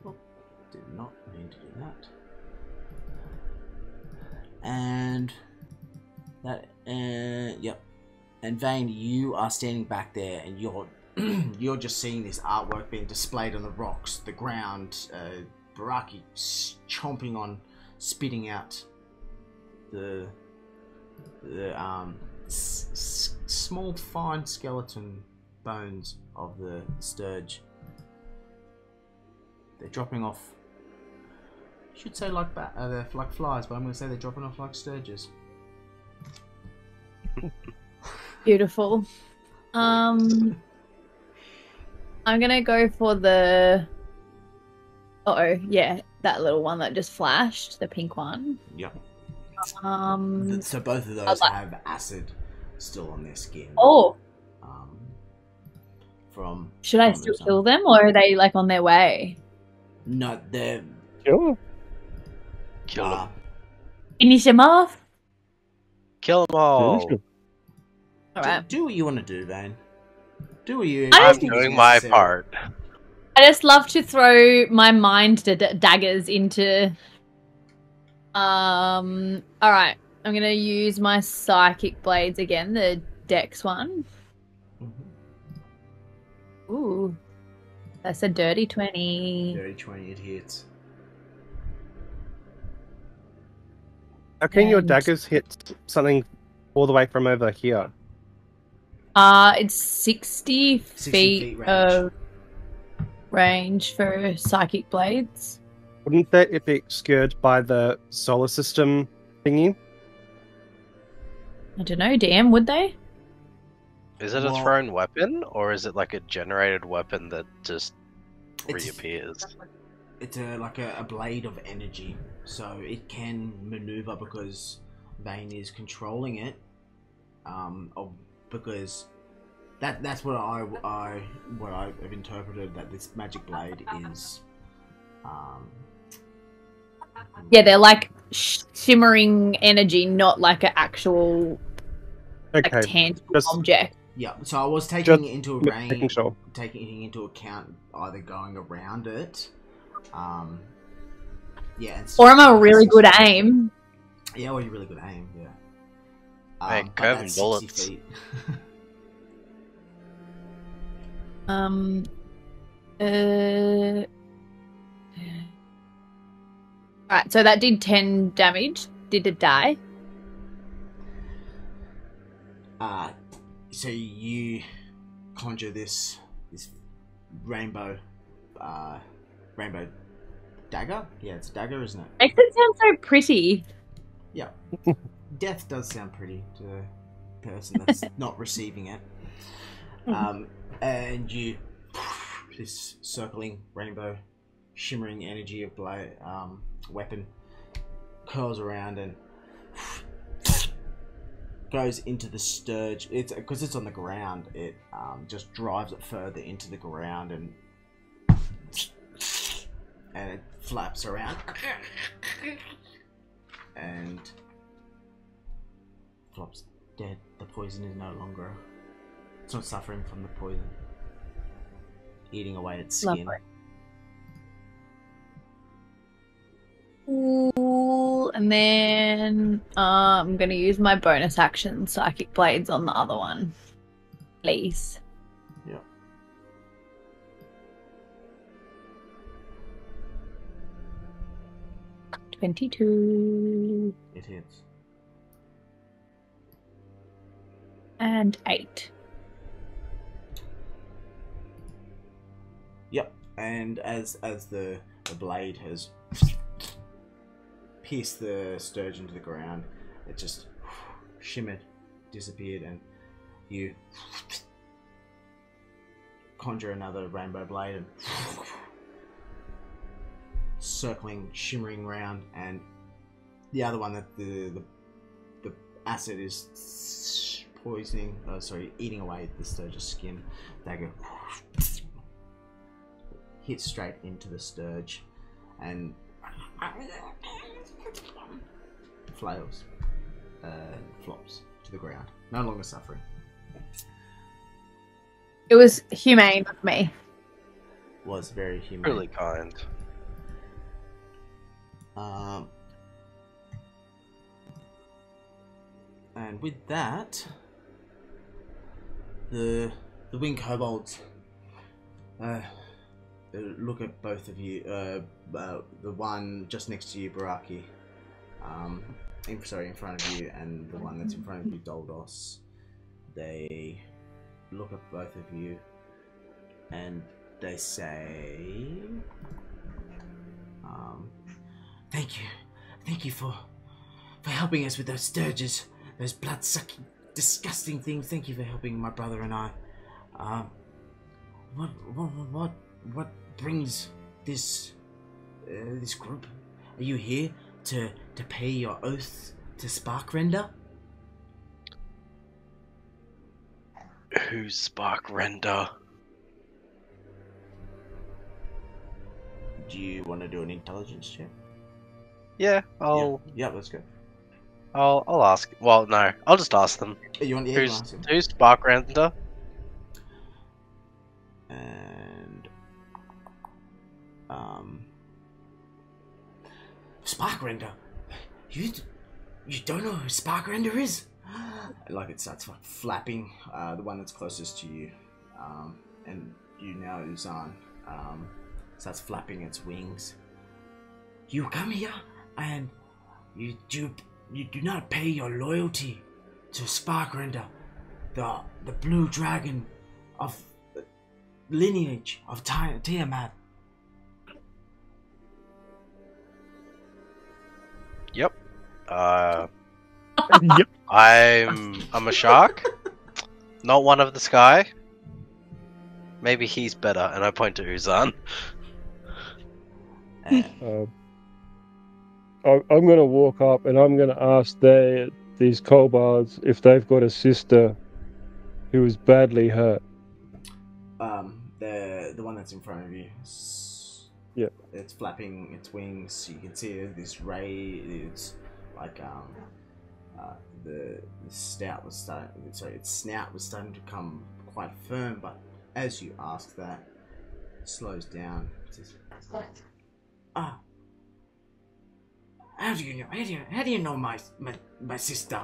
Oh, did not mean to do that. And that, yep. And Vayne, you are standing back there, and you're just seeing this artwork being displayed on the rocks, the ground. Barraki chomping on, spitting out the small, fine skeleton bones of the Stirge. They're dropping off. I should say like they're like flies, but I'm going to say they're dropping off like Stirges. Beautiful. I'm gonna go for the. Yeah, that little one that just flashed, the pink one. Yep. Um. So both of those have acid still on their skin. Oh, From should I still kill them, or are they like on their way? No, they're Sure. Kill them. Finish them off. Kill them all. Sure. All right. do what you want to do, Vayne. Do what you. I I'm just- think is doing my necessary. part. I just love to throw my mind daggers into. All right. I'm gonna use my psychic blades again, the Dex one. Mhm. Ooh, that's a dirty 20. Dirty 20, it hits. How can your And- daggers hit something all the way from over here? It's 60 60 feet feet range. of range for psychic blades. Wouldn't that be obscured by the solar system thingy? I don't know, damn, would they? Is it a Well- thrown weapon, or is it like a generated weapon that just It's- reappears? It's like a blade of energy, so it can maneuver because Vayne is controlling it. Because that's what I've interpreted, that this magic blade is. Yeah, they're like shimmering energy, not like an actual Okay, like tangible just- object. Yeah, so I was taking Just it into making range, sure. taking into account either going around it, yeah, and Or I'm a really good aim. Yeah, or you really good aim, yeah. Hey, but curving that's 60 bullets. feet. Alright, so that did 10 damage. Did it die? So you conjure this rainbow dagger. Yeah, it's a dagger, isn't it? Makes it sound so pretty. Yeah. Death does sound pretty to the person that's not receiving it. And you, this circling rainbow, shimmering energy of weapon curls around and goes into the Stirge. It's because it's on the ground. It just drives it further into the ground and it flaps around and flops dead. The poison is no longer. It's not suffering from the poison. Eating away its skin. Lovely. Ooh, and then I'm gonna use my bonus action psychic blades on the other one, please. Yeah. $22 It hits. and 8. Yep. And as the blade has pierced the Stirge into the ground, it just shimmered, disappeared, and you conjure another rainbow blade and circling, shimmering round, and the other one that the acid is poisoning, eating away the Stirge's skin. Dagger hits straight into the Stirge and flails, flops to the ground, no longer suffering. It was humane of me. Was very humane. Really kind. And with that, the winged kobolds look at both of you. The one just next to you, Barraki. In front of you, and the one that's in front of you, Doldos. They look at both of you, and they say, "Thank you for helping us with those Stirges, those blood-sucking disgusting thing. Thank you for helping my brother and I. What brings this this group? Are you here to pay your oath to Sparkrender? Who's Sparkrender? Do you want to do an intelligence check? Yeah, I'll Let's go. I'll ask. Well, no, I'll just ask them. You want to ask him? Who's Sparkrender? And Sparkrender. You don't know who Sparkrender is? Like it starts flapping. The one that's closest to you, and you now Uzan, starts flapping its wings. You come here and you do not pay your loyalty to Sparkrender, the blue dragon of lineage of Tiamat. Yep. Yep. I'm a shark, not one of the sky. Maybe he's better, and I point to Uzan. I'm going to walk up and I'm going to ask these kobolds if they've got a sister who was badly hurt. The one that's in front of you. Yeah. It's flapping its wings. You can see this ray. It's like the snout was starting. So its snout was starting to come quite firm. But as you ask that, it slows down. It says, how do you know? How do you know my sister?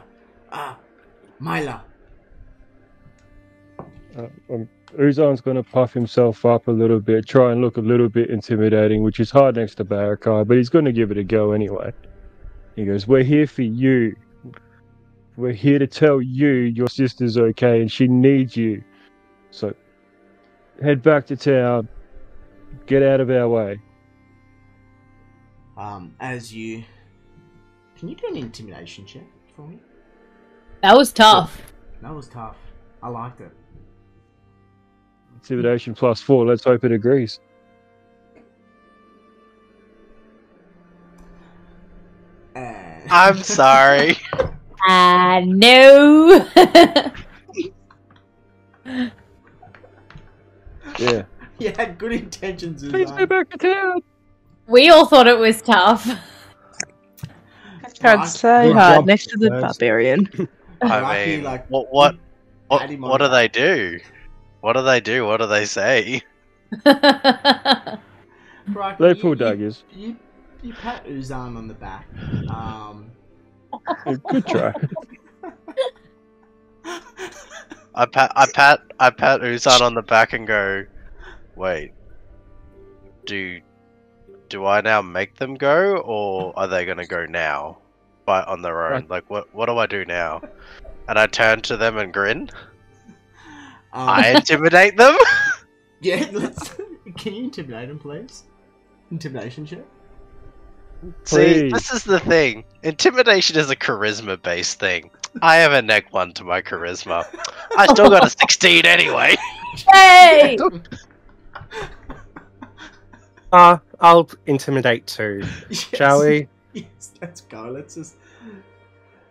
Myla. Uzan's going to puff himself up a little bit, try and look a little bit intimidating, which is hard next to Barraki, but he's going to give it a go anyway. He goes, "We're here for you. We're here to tell you your sister's okay and she needs you. So head back to town. Get out of our way." Can you do an intimidation check for me? That was tough. That was tough. I liked it. Intimidation +4. Let's hope it agrees. I'm sorry. No. Yeah. He had good intentions. Please go back to town. We all thought it was tough. Tried so Good hard job, next to the guys. barbarian. I mean, like, what pat him on do the they back. do? What do they do? What do they say? Barraki, They pull daggers. You pat Uzan on the back. Good try. I pat Uzan on the back and go, wait, do I now make them go, or are they gonna go now, but on their own? Like, what do I do now? And I turn to them and grin. I intimidate them. Yeah, can you intimidate him, please? Intimidation check. See, Please. this is the thing. Intimidation is a charisma-based thing. I have a -1 to my charisma. I still got a 16 anyway. Hey! I'll intimidate too. Yes. Shall we? Yes, let's go. Let's just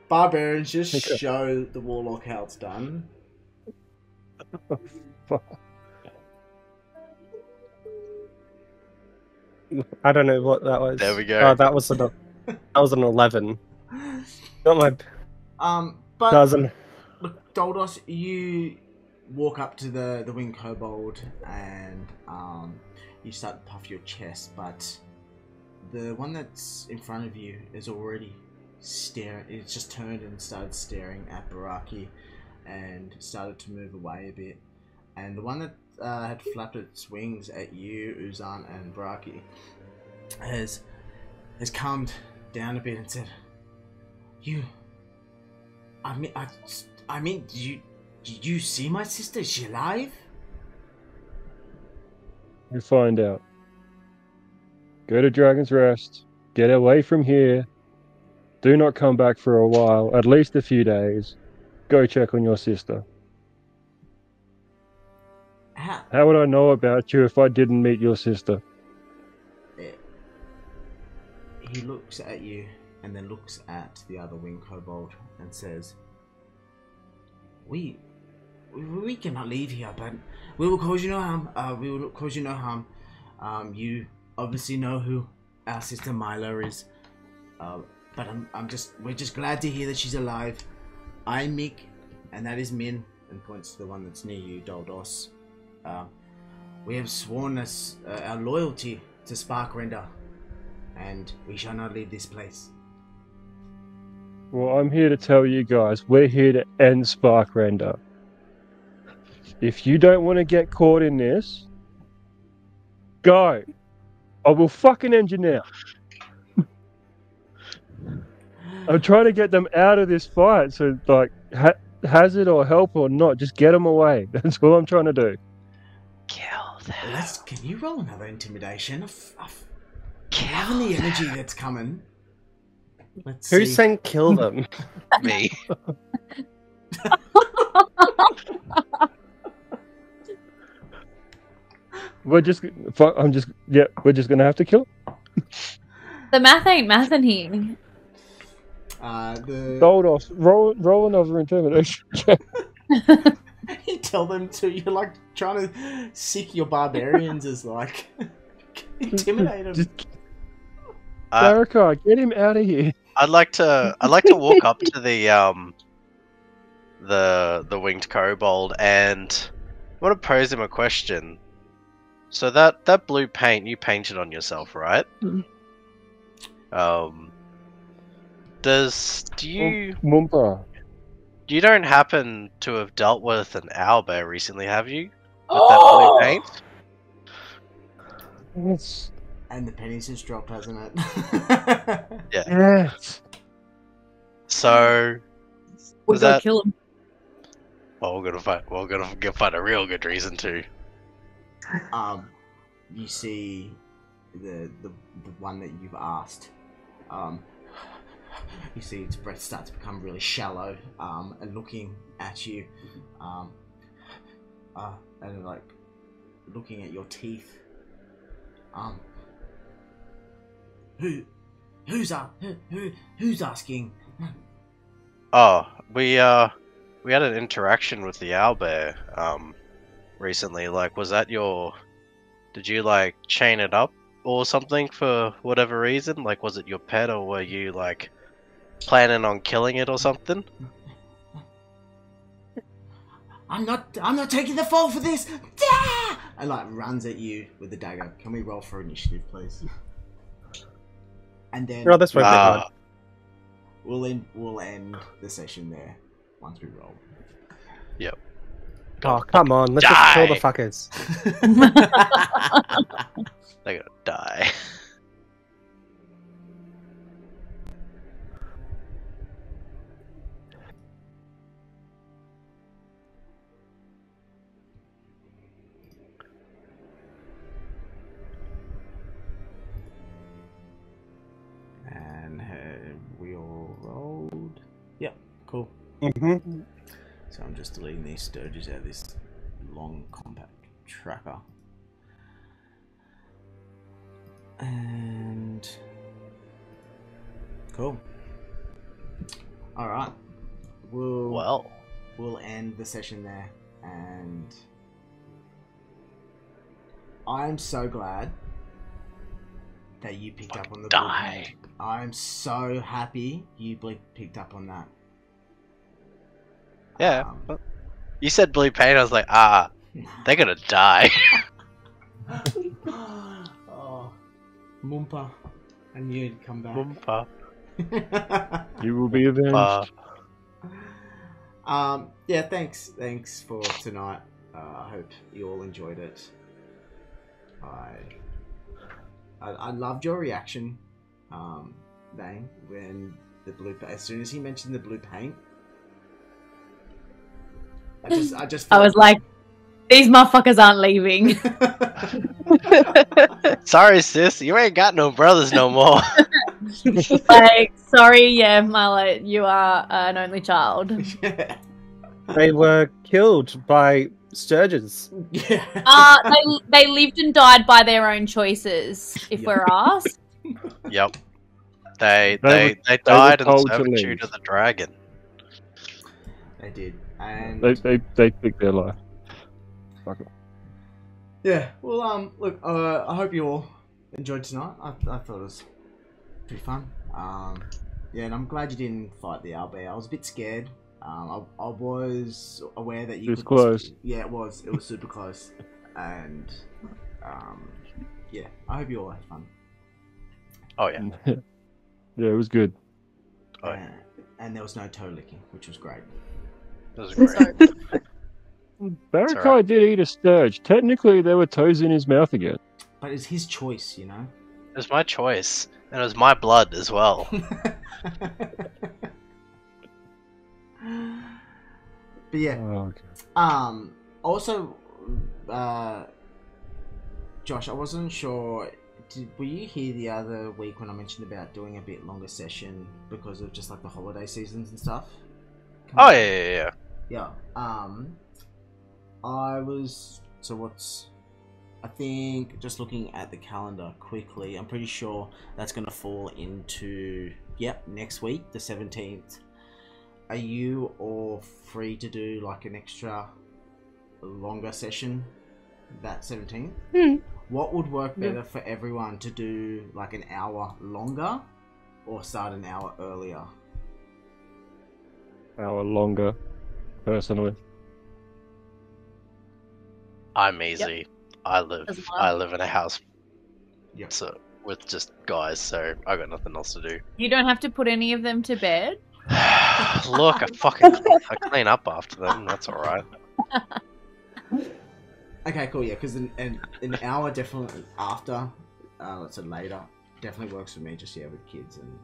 Barbarians just Okay. show the Warlock how it's done. I don't know what that was. There we go. Oh, that was an 11. Not my. But Doesn't. look, Doldos, you walk up to the winged kobold and you start to puff your chest, but the one that's in front of you is already staring. It's just turned and started staring at Barraki and started to move away a bit. And the one that had flapped its wings at you, Uzan and Barraki, has calmed down a bit and said, I mean, did you see my sister? Is she alive? You find out. Go to Dragon's Rest. Get away from here. Do not come back for a while, at least a few days. go check on your sister. How? How would I know about you if I didn't meet your sister? He looks at you and then looks at the other winged kobold and says, We cannot leave here, but we will cause you no harm. You obviously know who our sister Milo is. But we're just glad to hear that she's alive. I'm Mick, and that is Min, and points to the one that's near you, Doldos. We have sworn us our loyalty to Sparkrender, and we shall not leave this place. Well, I'm here to tell you guys, we're here to end Sparkrender. If you don't want to get caught in this, go. I will fucking end you now. I'm trying to get them out of this fight, so like, hazard or help or not, just get them away. That's all I'm trying to do. Kill them. Can you roll another intimidation? Kill the them. energy that's coming. Let's Who's see. saying kill them? Me. We're just gonna have to kill. The math ain't mathin' here. Doldos, roll another intimidation check. You tell them to. You're like trying to sick your barbarians as like intimidate them. Barraki, get him out of here. I'd like to walk up to the winged kobold and I want to pose him a question. So that blue paint you painted on yourself, right? Mm. Moompa. You don't happen to have dealt with an owlbear recently, have you? With that blue paint? Yes. And the penny's just dropped, hasn't it? Yeah. Yes. So We Was go that- kill him. well, we're gonna find a real good reason to. You see the one that you've asked. You see its breath start to become really shallow, and looking at you, and like looking at your teeth. Who's asking? Oh, we had an interaction with the owlbear recently. Like, was that did you like chain it up or something for whatever reason? Like, was it your pet or were you like planning on killing it or something? I'm not taking the fall for this. Ah! And like runs at you with the dagger. Can we roll for initiative, please? And then Oh, this won't be hard. we'll end the session there once we roll. Yep. Oh, come on. Let's just kill the fuckers. They're gonna die. And have we all rolled? Yep, cool. Mm-hmm. So I'm just deleting these Stirges out of this long compact tracker. And cool. Alright. We'll end the session there, and I'm so glad that you picked up on the Die. blueprint. I'm so happy you picked up on that. Yeah. You said blue paint, I was like, they're gonna die. Oh, Moompa, I knew you'd come back. Moompa. You will be avenged. Yeah, thanks for tonight. I hope you all enjoyed it. I loved your reaction, Vayne, when as soon as he mentioned the blue paint. I was like, these motherfuckers aren't leaving. Sorry, sis, you ain't got no brothers no more. Like, sorry, yeah, Marla, you are an only child. Yeah. They were killed by Stirges. Yeah. They lived and died by their own choices, if Yep. we're asked. Yep. They They died in told to servitude leave. of the dragon. They did. And They picked their life. Fuck it. yeah, well, look, I hope you all enjoyed tonight. I thought it was pretty fun. Yeah, and I'm glad you didn't fight the owlbear. I was a bit scared. I was aware that you It was could. close. Yeah, it was. It was super close. And yeah, I hope you all had fun. Oh yeah. Yeah, it was good. Oh, yeah. And there was no toe licking, which was great. That was great. Barraki alright. did eat a Stirge. Technically, there were toes in his mouth again. But it's his choice, you know. It was my choice, and it was my blood as well. But yeah. Oh, okay. Also, Josh, I wasn't sure. Were you here the other week when I mentioned about doing a bit longer session because of just like the holiday seasons and stuff? Oh yeah. Yeah. I was. So what's? I think just looking at the calendar quickly, I'm pretty sure that's going to fall into next week, the 17th. Are you all free to do like an extra longer session that 17th? What would work better for everyone, to do like an hour longer or start an hour earlier? Hour longer, personally. I'm easy. I live in a house Yep. so with just guys, so I got nothing else to do. You don't have to put any of them to bed. Look, I clean up after them. That's all right. Okay, cool. Yeah, because an hour definitely after, let's say later, definitely works for me. Just with kids, and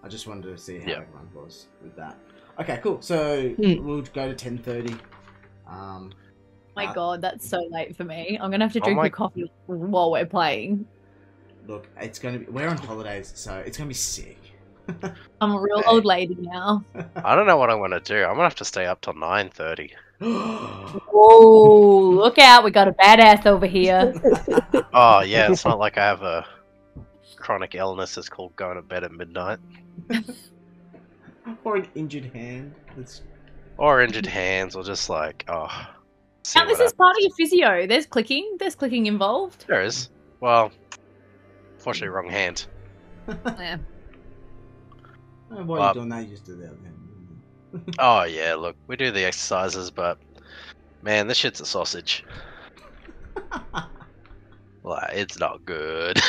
I just wanted to see how everyone was with that. Okay, cool. So we'll go to 10:30. My God, that's so late for me. I'm gonna have to drink a coffee while we're playing. Look, it's gonna be. We're on holidays, so it's gonna be sick. I'm a real old lady now. I don't know what I'm gonna do. I'm gonna have to stay up till 9:30. Whoa, look out, we got a badass over here. Oh yeah, it's not like I have a chronic illness that's called going to bed at midnight. Or an injured hand. Or injured hands, or just like, see Now, this what is part of your physio. There's clicking involved. There is. Well, unfortunately, wrong hand. Yeah. While you're doing that, you just do the other hand. Oh yeah, look, we do the exercises, but man, this shit's a sausage. Like, it's not good.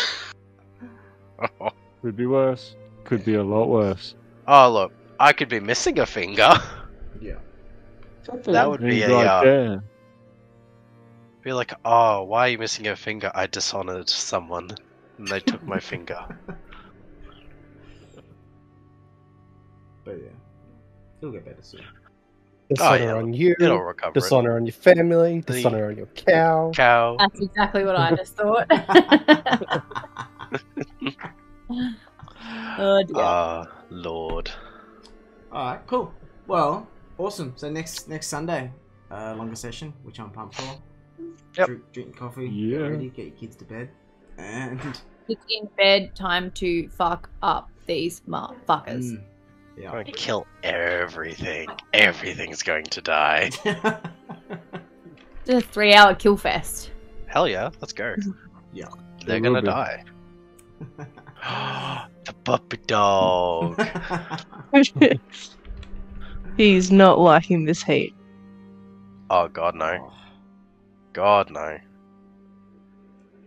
Could be worse. Could be a lot worse. Oh look, I could be missing a finger. Yeah. That would be Things a like that. be like, oh, why are you missing a finger? I dishonored someone, and they took my finger. But yeah, it'll get better soon. Dishonor on you. It'll recover. Dishonor on your family. Dishonor on your cow. Cow. That's exactly what I just thought. Oh dear. Lord. Alright, cool. Well, awesome. So next Sunday, longer session, which I'm pumped for. Yep. Drink coffee, Yeah. get ready, get your kids to bed. And It's in bed time to fuck up these motherfuckers. yeah. I'm gonna kill everything. Everything's going to die. It's a 3-hour kill fest. Hell yeah, let's go. Yeah. They're It will gonna be. die. The puppy dog. He's not liking this heat. Oh god no. God no.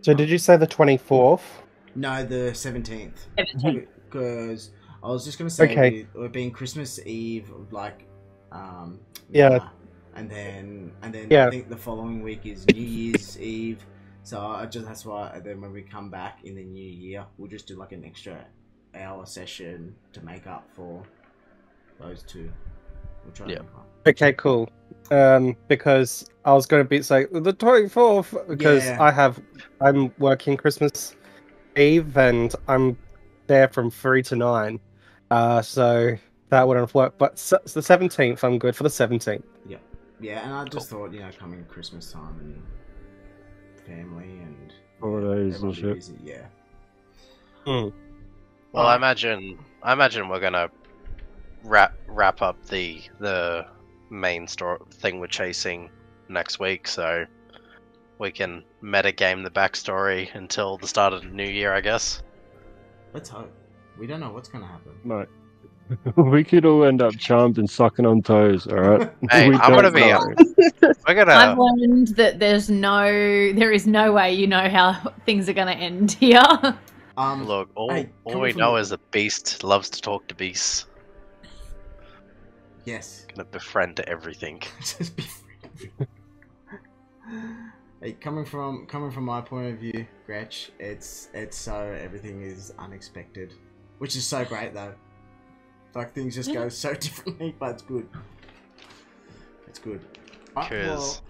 So did you say the 24th? No, the 17th. 17. Because I was just gonna say, Okay. we're being Christmas Eve, like, Yeah. and then Yeah. I think the following week is New Year's Eve. So that's why then when we come back in the new year, we'll just do like an extra hour session to make up for those two. We'll try. Yeah. To make up. Okay, cool. Because I was going to be like the 24th because Yeah. I'm working Christmas Eve and I'm there from 3 to 9. So that wouldn't have worked. But the 17th, I'm good for the 17th. Yeah. Yeah, and I just thought, coming Christmas time and family and Holidays everyone and be shit. busy. Yeah. Hmm. Well, I imagine we're gonna wrap up the main story thing we're chasing next week, so we can metagame the backstory until the start of the new year, I guess. Let's hope. We don't know what's gonna happen. Mate, we could all end up charmed and sucking on toes, alright? Hey, We I'm gonna don't be. know. We're I've gonna. learned that there is no way you know how things are going to end here. Look, all Hey, we coming from know the- is a beast loves to talk to beasts. Yes. Gonna befriend everything. Just be Hey, coming from my point of view, Gretch, it's so everything is unexpected, which is so great though. Like things just go so differently, but it's good. It's good. Cause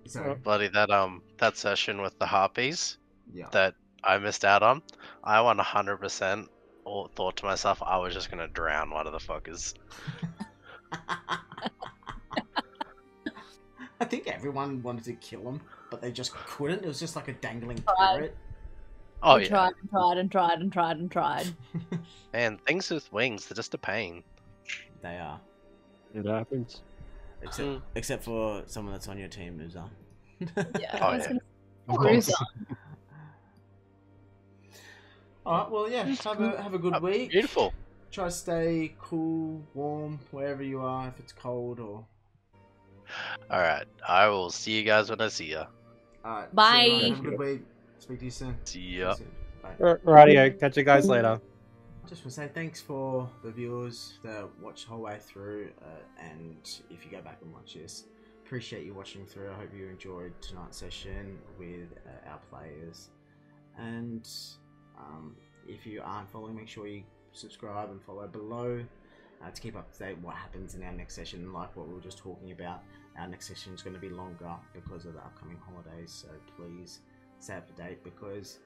sorry. bloody that session with the harpies Yeah. that I missed out on, I 100% thought to myself I was just gonna drown one of the fuckers. I think everyone wanted to kill him, but they just couldn't. It was just like a dangling Tried. carrot. Oh We yeah, tried. man, things with wings, they're just a pain. They are. It happens. Except for someone that's on your team, Uza. Yeah. Oh, I was yeah. gonna Of say, course. Bruiser. Alright, well yeah, have a good week. Beautiful. Try to stay cool, warm, wherever you are, if it's cold or... Alright, I will see you guys when I see ya. Alright, Bye. see you, everyone. Have a good week. Speak to you soon. See ya. Bye. Rightio, catch you guys later. Just want to say thanks for the viewers that watched the whole way through, and if you go back and watch this, appreciate you watching through. I hope you enjoyed tonight's session with our players, and if you aren't following, make sure you subscribe and follow below to keep up to date what happens in our next session. Like what we were just talking about, our next session is going to be longer because of the upcoming holidays, so please stay up to date because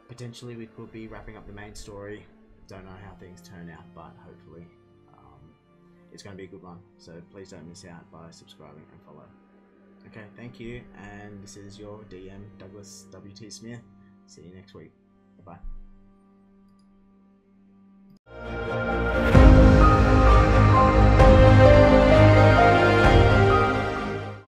potentially we could be wrapping up the main story. Don't know how things turn out, but hopefully it's going to be a good one. So please don't miss out by subscribing and follow. Okay, thank you, and this is your DM, Douglas W.T. Smith. See you next week. Bye-bye.